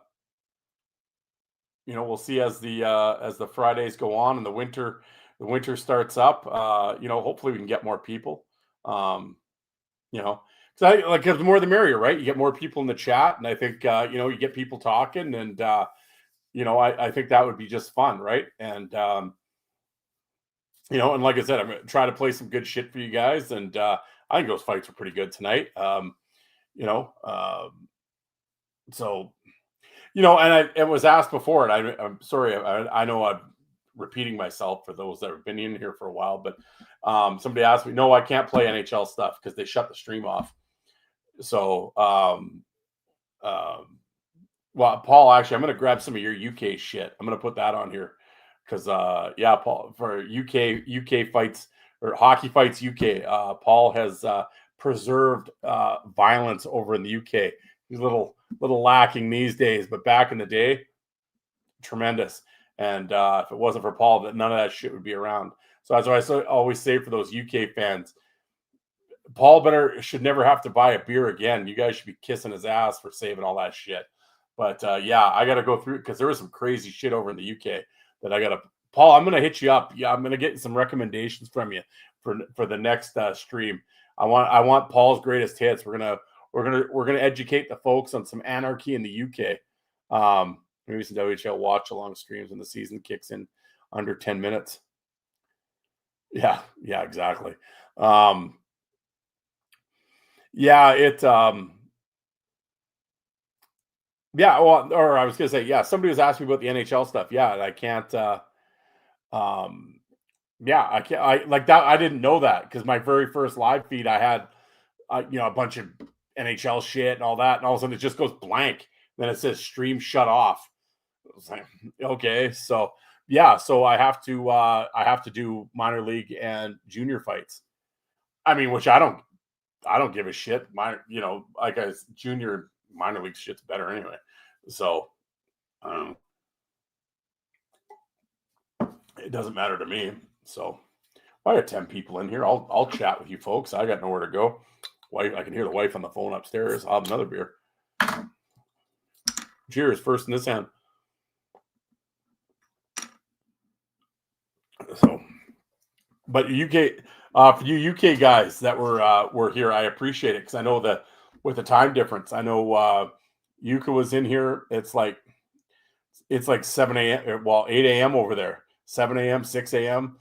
we'll see as the Fridays go on and the winter starts up. Hopefully we can get more people. Um, you know, because I like the more the merrier, right? You get more people in the chat, and I think you get people talking, and I think that would be just fun, right? And like I said, I'm gonna try to play some good shit for you guys, and I think those fights were pretty good tonight. You know, so and it was asked before, and I'm sorry, I know I'm repeating myself for those that have been in here for a while, but somebody asked me, no, I can't play NHL stuff because they shut the stream off. So, well, Paul, actually, I'm going to grab some of your UK shit. I'm going to put that on here because, yeah, Paul, for UK fights or hockey fights UK, Paul has preserved violence over in the UK. He's a little lacking these days, but back in the day, tremendous. And if it wasn't for Paul, that none of that shit would be around. So that's why I always say for those UK fans, Paul should never have to buy a beer again. You guys should be kissing his ass for saving all that shit. But yeah, I got to go through it because there was some crazy shit over in the UK that I got to. Paul, I'm gonna hit you up. Yeah, I'm gonna get some recommendations from you for the next stream. I want Paul's greatest hits. We're gonna educate the folks on some anarchy in the UK. Maybe some WHL watch along streams when the season kicks in under 10 minutes. Yeah, exactly. Yeah, yeah, well, or I was gonna say, yeah, somebody was asking me about the NHL stuff. Yeah, I can't um yeah, I can't I like that. I didn't know that because my very first live feed I had a bunch of NHL shit and all that, and all of a sudden it just goes blank. Then it says stream shut off. I was like, okay, so yeah, so I have to do minor league and junior fights. I mean, which I don't give a shit. Like a junior minor league shit's better anyway. So um, it doesn't matter to me. So I got 10 people in here. I'll chat with you folks. I got nowhere to go. Wife, I can hear the wife on the phone upstairs. I'll have another beer. Cheers, first in this hand. So, but UK, for you UK guys that were here, I appreciate it because I know that with the time difference, I know Yuka was in here. It's like 7 a.m. Well, 8 a.m. over there, 7 a.m., 6 a.m.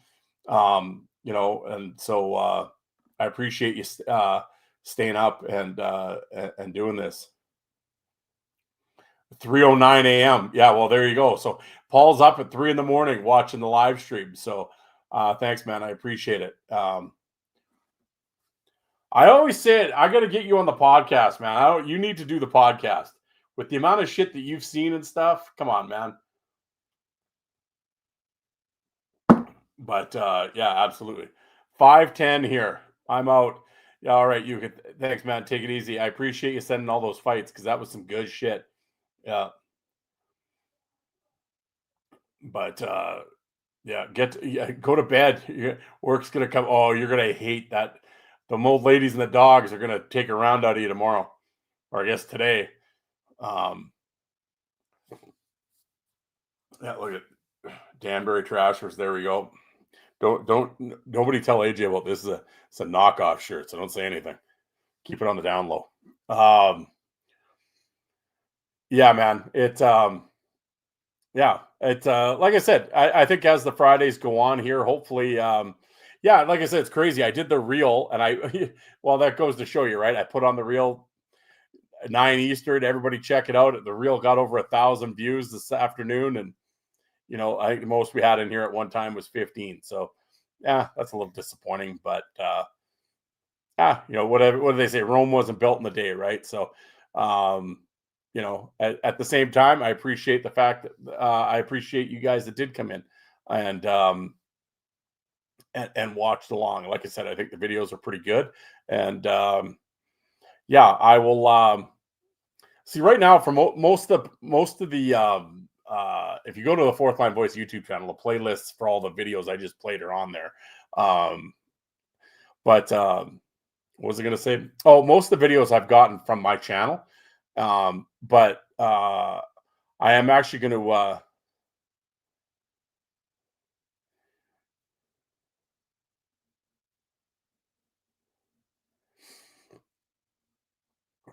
And so I appreciate you staying up and doing this. 3:09 a.m. Yeah, well, there you go. So Paul's up at 3 a.m. watching the live stream. So thanks, man. I appreciate it. I always say it. I got to get you on the podcast, man. You need to do the podcast with the amount of shit that you've seen and stuff. Come on, man. But yeah, absolutely. 5:10 here. I'm out. Yeah, all right. Thanks, man. Take it easy. I appreciate you sending all those fights because that was some good shit. Yeah. But yeah, go to bed. Work's gonna come. Oh, you're gonna hate that. The old ladies and the dogs are gonna take a round out of you tomorrow, or I guess today. Yeah, look at Danbury Trashers. There we go. Nobody tell AJ about this. It's a knockoff shirt, so don't say anything. Keep it on the down low. Yeah, man. Yeah, it's like I said, I think as the Fridays go on here, hopefully, yeah, like I said, it's crazy. I did the reel, and well, that goes to show you, right? I put on the reel. 9 Eastern. Everybody check it out. The reel got over 1,000 views this afternoon, and I think the most we had in here at one time was 15. So yeah, that's a little disappointing, but whatever. What do they say? Rome wasn't built in a day, right? So, at the same time, I appreciate the fact that I appreciate you guys that did come in and and watched along. Like I said, I think the videos are pretty good, and yeah, I will see right now for most of the if you go to the Fourth Line Voice YouTube channel, the playlists for all the videos I just played are on there. But what was I going to say? Oh, most of the videos I've gotten from my channel, but I am actually going to.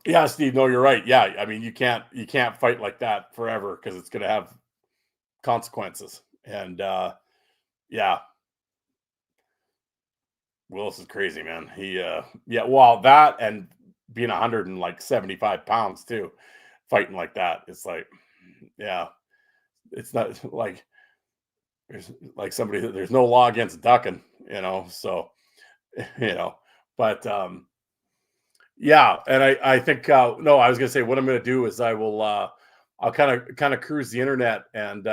Yeah, Steve. No, you're right. Yeah, I mean, you can't fight like that forever because it's going to have consequences. And yeah, Willis is crazy, man. Yeah, well, that and being 175 pounds too, fighting like that. It's like, yeah, it's not like there's like somebody that there's no law against ducking, So, you know, but yeah, and I think no, I was gonna say what I'm gonna do is I'll kind of cruise the internet and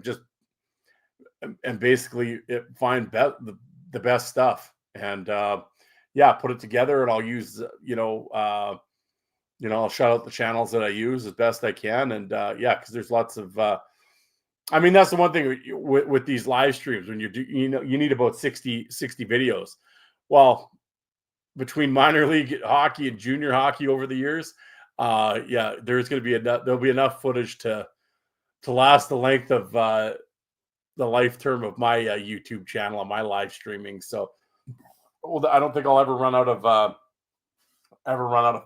just and basically find the best stuff and yeah, put it together and I'll use I'll shout out the channels that I use as best I can and yeah, because there's lots of I mean that's the one thing with these live streams when you need about 60 videos. Well, between minor league hockey and junior hockey over the years, yeah, there'll be enough footage to last the length of the life term of my YouTube channel and my live streaming. So, well, I don't think I'll ever run out of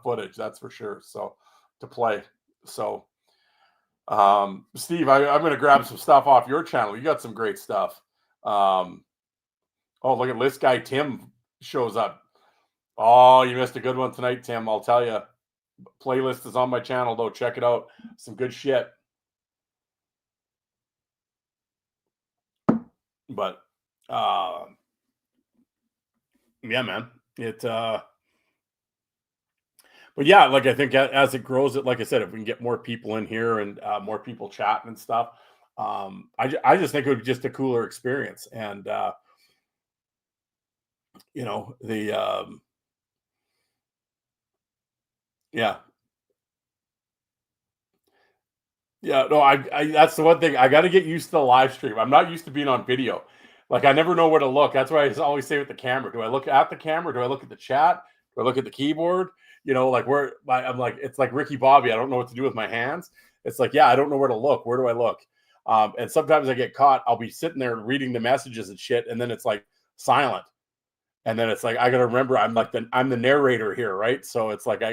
footage. That's for sure. So, to play. So, Steve, I'm going to grab some stuff off your channel. You got some great stuff. Oh, look at this guy Tim shows up. Oh, you missed a good one tonight, Tim. I'll tell you. Playlist is on my channel though. Check it out. Some good shit. But yeah, man. But yeah, like I think as it grows, like I said, if we can get more people in here and more people chatting and stuff, I just think it would be just a cooler experience. And the yeah, yeah, no, I that's the one thing I got to get used to the live stream. I'm not used to being on video. Like I never know where to look. That's why I always say with the camera, do I look at the camera? Do I look at the chat? Do I look at the keyboard? Like where I'm like, it's like Ricky Bobby. I don't know what to do with my hands. It's like, yeah, I don't know where to look. Where do I look? And sometimes I get caught. I'll be sitting there reading the messages and shit, and then it's like silent. And then it's like I gotta remember I'm the narrator here, right? So it's like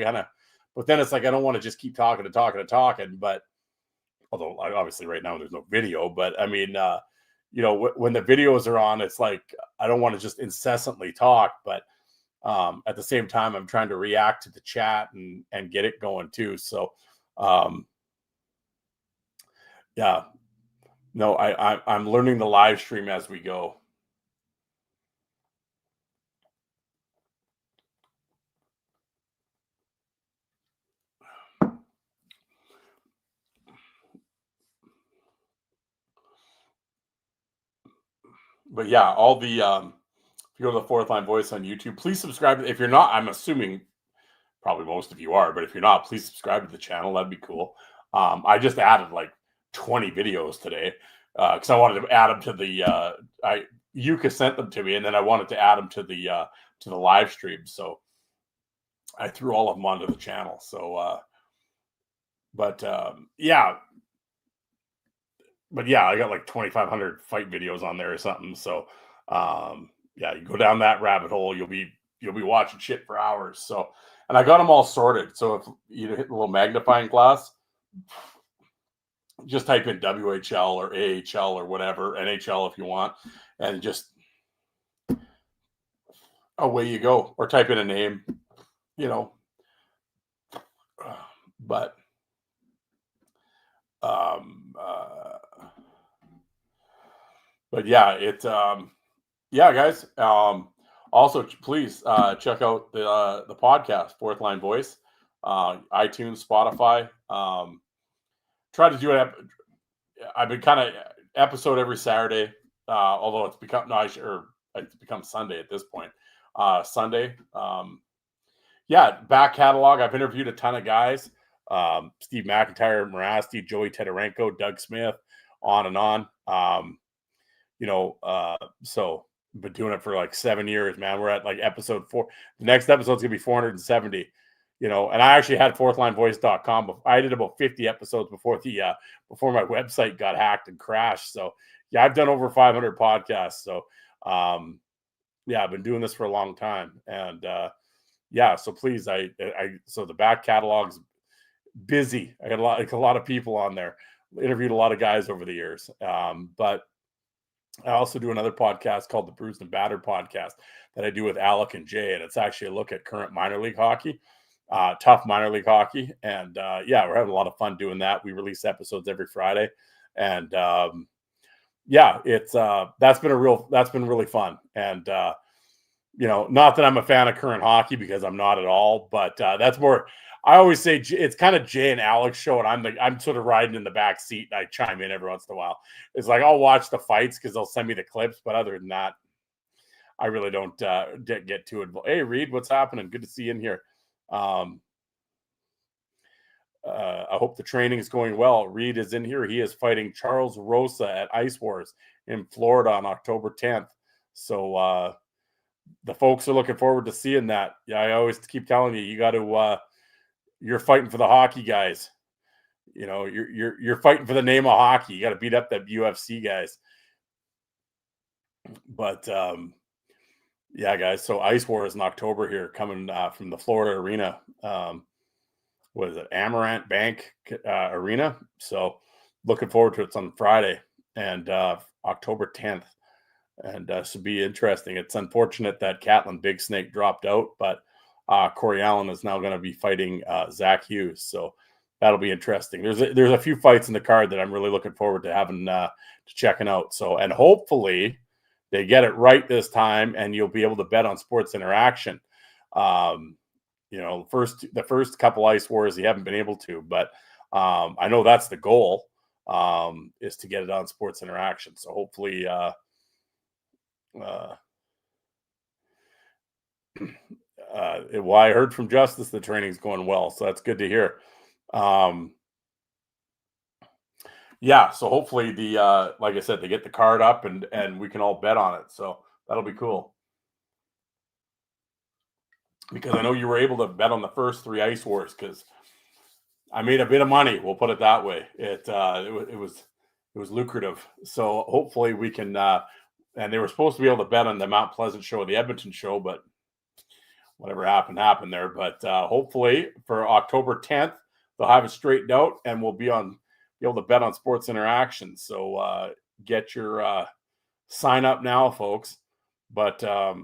but then it's like I don't want to just keep talking and talking and talking. But although obviously right now there's no video, but I mean, when the videos are on, it's like I don't want to just incessantly talk, but at the same time, I'm trying to react to the chat and get it going too. So, yeah, no, I'm learning the live stream as we go. But yeah, all the if you go to the Fourth Line Voice on YouTube, please subscribe. If you're not, I'm assuming probably most of you are, but if you're not, please subscribe to the channel. That'd be cool. I just added like 20 videos today because I wanted to add them to the Yuka sent them to me, and then I wanted to add them to the live stream. So I threw all of them onto the channel. So, yeah, but yeah, I got like 2,500 fight videos on there or something. So, yeah, you go down that rabbit hole, you'll be watching shit for hours. So, and I got them all sorted. So if you hit the little magnifying glass, just type in WHL or AHL or whatever, NHL if you want, and just away you go. Or type in a name, you know. But um, uh, but yeah, yeah, guys. Also, please check out the podcast, Fourth Line Voice, iTunes, Spotify. Try to do it. I've been kind of episode every Saturday, although it's become no, or it's become Sunday at this point. Sunday. Yeah, back catalog. I've interviewed a ton of guys. Steve McIntyre, Morasti, Joey Tedorenko, Doug Smith, on and on. So been doing it for like 7 years, man. We're at like episode 4. The next episode's gonna be 470. And I actually had fourthlinevoice.com. I did about 50 episodes before before my website got hacked and crashed. So yeah, I've done over 500 podcasts. So yeah, I've been doing this for a long time. And yeah, so please, so the back catalog's busy. I got a lot of people on there. Interviewed a lot of guys over the years. But I also do another podcast called the Bruised and Battered podcast that I do with Alec and Jay, and it's actually a look at current minor league hockey, tough minor league hockey, and yeah, we're having a lot of fun doing that. We release episodes every Friday, and yeah, it's that's been really fun, and not that I'm a fan of current hockey because I'm not at all, but that's more. I always say it's kind of Jay and Alex show, and I'm sort of riding in the back seat, and I chime in every once in a while. It's like I'll watch the fights because they'll send me the clips, but other than that, I really don't get too involved. Hey, Reed, what's happening? Good to see you in here. I hope the training is going well. Reed is in here. He is fighting Charles Rosa at Ice Wars in Florida on October 10th. So the folks are looking forward to seeing that. Yeah, I always keep telling you, you got to. You're fighting for the hockey guys. You're fighting for the name of hockey. You got to beat up that UFC guys. But yeah, guys. So Ice Wars in October here, coming from the Florida arena. What is it? Amaranth Bank Arena. So looking forward to it. It's on Friday and October 10th. And should be interesting. It's unfortunate that Catlin Big Snake dropped out, but Corey Allen is now going to be fighting Zach Hughes, so that'll be interesting. There's a few fights in the card that I'm really looking forward to having to checking out. So, and hopefully they get it right this time, and you'll be able to bet on Sports Interaction. The first couple Ice Wars you haven't been able to, but I know that's the goal is to get it on Sports Interaction. So hopefully. Well, I heard from Justice the training's going well, so that's good to hear. Yeah, so hopefully like I said, they get the card up and we can all bet on it. So that'll be cool. Because I know you were able to bet on the first 3 Ice Wars because I made a bit of money. We'll put it that way. It was lucrative. So hopefully we can. And they were supposed to be able to bet on the Mount Pleasant show, the Edmonton show, but whatever happened there. But hopefully for October 10th, they'll have it straightened out, and we'll be able to bet on Sports Interaction. So get your sign up now, folks. But I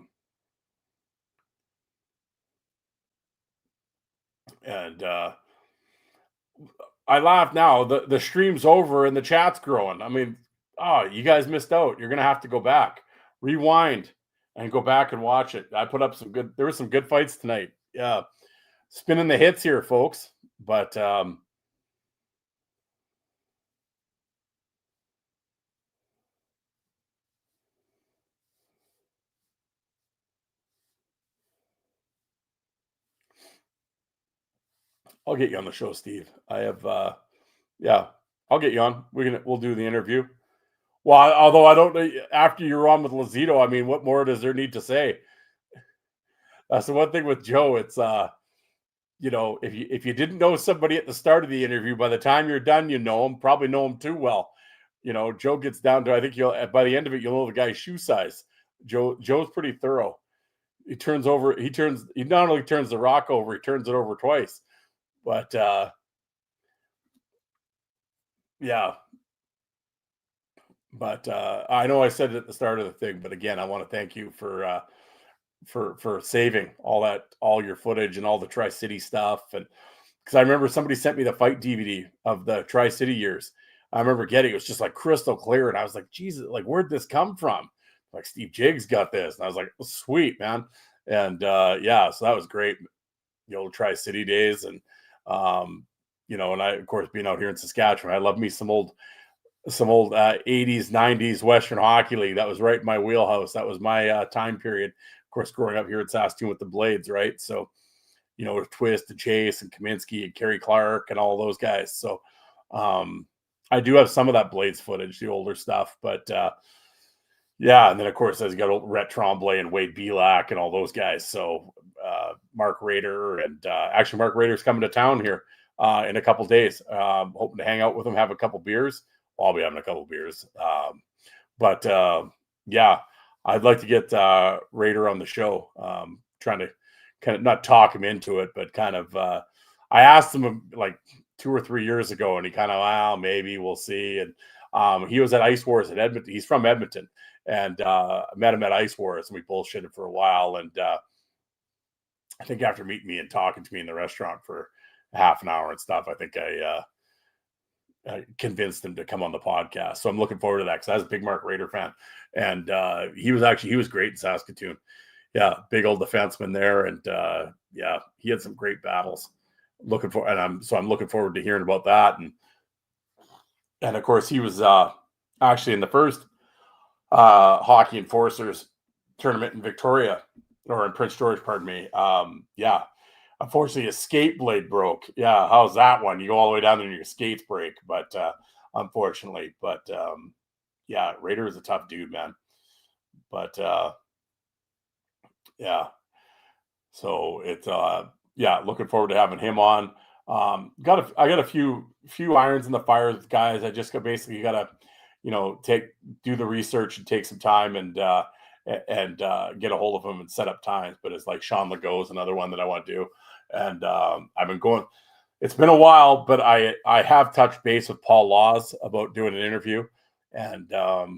laugh now. The stream's over and the chat's growing. I mean, you guys missed out. You're gonna have to go back, rewind, and go back and watch it. I put up there were some good fights tonight. Yeah, spinning the hits here, folks. But I'll get you on the show, Steve. I have yeah, I'll get you on. We'll do the interview. Well, although I don't know, after you're on with Lazito, I mean, what more does there need to say? That's the one thing with Joe. It's if you didn't know somebody at the start of the interview, by the time you're done, probably know him too well. Joe gets down to, I think by the end of it, you'll know the guy's shoe size. Joe's pretty thorough. He not only turns the rock over, he turns it over twice. But yeah. But I know I said it at the start of the thing, but again, I want to thank you for saving all your footage and all the Tri-City stuff, and because I remember somebody sent me the fight DVD of the Tri-City years. I remember getting it was just like crystal clear, and I was like, Jesus, like where'd this come from? Like Steve Jiggs got this, and I was like, oh, sweet man, and yeah, so that was great, the old Tri-City days, and and I of course being out here in Saskatchewan, I love me some old 80s 90s Western Hockey League. That was right in my wheelhouse. That was my time period, of course, growing up here in Saskatoon with the Blades, right? So with Twist and Chase and Kaminsky and Kerry Clark and all those guys. So I do have some of that Blades footage, the older stuff, but yeah, and then of course as you got old Rhett Tremblay and Wade Belak and all those guys. So Mark Rader, and actually Mark Rader's coming to town here in a couple days. Hoping to hang out with him, have a couple beers. Well, I'll be having a couple beers. But yeah, I'd like to get Rader on the show. Trying to kind of not talk him into it, but kind of I asked him like 2 or 3 years ago, and he kind of, well, maybe we'll see. And he was at Ice Wars at Edmonton. He's from Edmonton, and I met him at Ice Wars, and we bullshitted for a while. And I think after meeting me and talking to me in the restaurant for half an hour and stuff, I think I convinced him to come on the podcast. So I'm looking forward to that, because I was a big Mark Rader fan, and he was great in Saskatoon. Yeah, big old defenseman there, and yeah, he had some great battles. I'm looking forward to hearing about that, and of course he was actually in the first Hockey Enforcers tournament in Victoria, or in Prince George, pardon me. Yeah, unfortunately his skate blade broke. Yeah, how's that one? You go all the way down there and your skates break, but unfortunately, but yeah, Rader is a tough dude, man. But yeah, so it's yeah, looking forward to having him on. I got a few irons in the fire with guys. I just basically got to do the research and take some time and get a hold of them and set up times. But it's like Sean Legault is another one that I want to do, and I've been going. It's been a while, but I have touched base with Paul Laws about doing an interview, and I've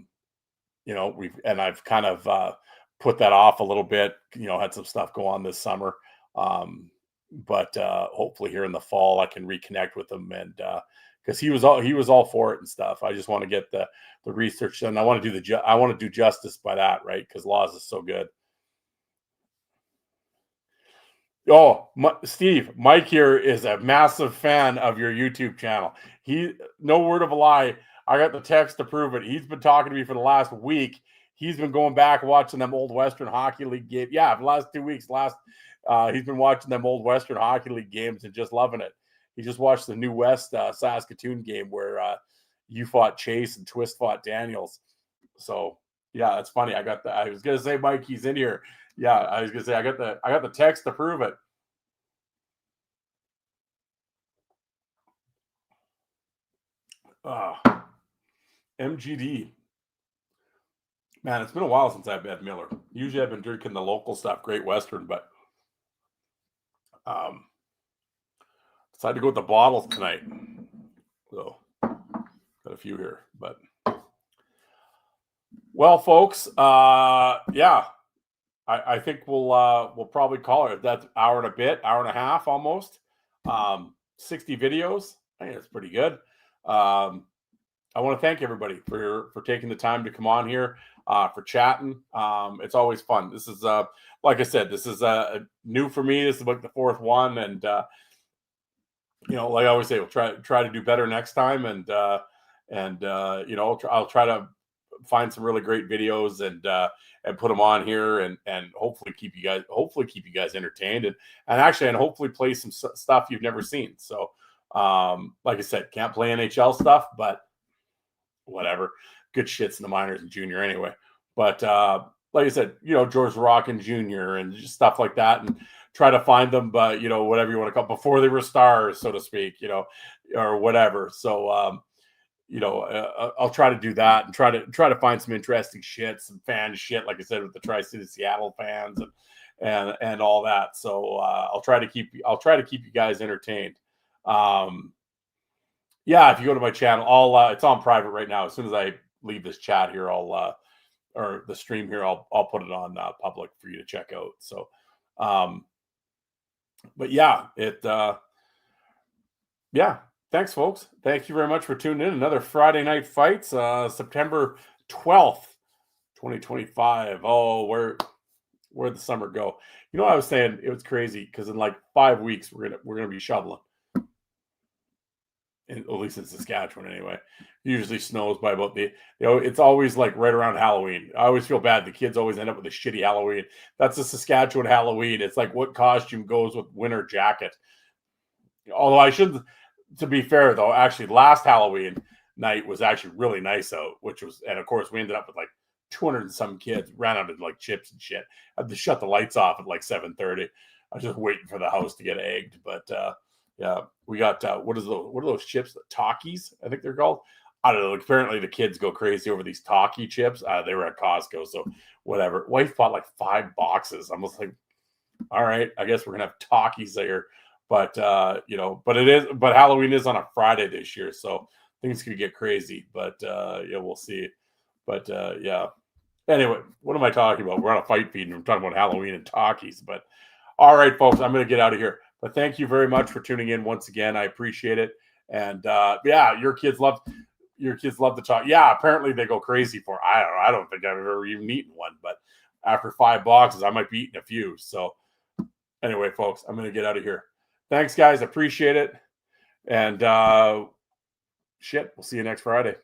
kind of put that off a little bit. Had some stuff go on this summer, but hopefully here in the fall I can reconnect with him, and because he was all for it and stuff. I just want to get the research done. I want to do justice by that, right? Because Laws is so good. Oh, Steve, Mike here is a massive fan of your YouTube channel. No word of a lie, I got the text to prove it. He's been talking to me for the last week. He's been going back watching them old Western Hockey League games. Yeah, for the last 2 weeks. He's been watching them old Western Hockey League games and just loving it. He just watched the New West Saskatoon game where you fought Chase and Twist fought Daniels. So yeah, that's funny. I was gonna say, Mike, he's in here. Yeah, I was gonna say I got the text to prove it. MGD. Man, it's been a while since I've had Miller. Usually I've been drinking the local stuff, Great Western, but decided to go with the bottles tonight. So got a few here, but well, folks, yeah, I think we'll probably call it. That's hour and a bit, hour and a half almost. 60 videos. I think that's pretty good. I want to thank everybody for taking the time to come on here, for chatting. It's always fun. This is like I said, this is new for me. This is like the fourth one, and like I always say, we'll try to do better next time, and I'll try to find some really great videos and put them on here, and hopefully keep you guys entertained, and hopefully play some stuff you've never seen. So like I said, can't play NHL stuff, but whatever, good shits in the minors and junior anyway. But like I said, George Rockin Jr. and just stuff like that, and try to find them, but whatever you want to call before they were stars, so to speak, or whatever. So I'll try to do that and try to find some interesting shit, some fan shit, like I said, with the Tri-City Seattle fans and all that. So I'll try to keep you guys entertained. Yeah, if you go to my channel, it's on private right now. As soon as I leave this chat here, or the stream here, I'll put it on public for you to check out. So, but yeah, Yeah. Thanks, folks. Thank you very much for tuning in. Another Friday Night Fights, September 12th, 2025. Oh, where'd the summer go? You know, I was saying it was crazy because in like 5 weeks we're gonna be shoveling, at least in Saskatchewan anyway. Usually snows by about it's always like right around Halloween. I always feel bad. The kids always end up with a shitty Halloween. That's a Saskatchewan Halloween. It's like what costume goes with winter jacket. Although I shouldn't. To be fair, though, actually, last Halloween night was actually really nice out, which was, and of course, we ended up with like 200 and some kids. Ran out of like chips and shit. I had to shut the lights off at like 7:30. I was just waiting for the house to get egged, but yeah, we got what are those chips? The Takis, I think they're called. I don't know. Apparently, the kids go crazy over these Taki chips. They were at Costco, so whatever. Wife bought like 5 boxes. I'm just like, all right, I guess we're gonna have Takis there. But but Halloween is on a Friday this year, so things could get crazy. But yeah, we'll see. But yeah. Anyway, what am I talking about? We're on a fight feed and I'm talking about Halloween and Takis. But all right, folks, I'm gonna get out of here. But thank you very much for tuning in once again. I appreciate it. And yeah, your kids love to talk. Yeah, apparently they go crazy for. I don't know. I don't think I've ever even eaten one, but after 5 boxes, I might be eating a few. So anyway, folks, I'm gonna get out of here. Thanks, guys. Appreciate it. And shit, we'll see you next Friday.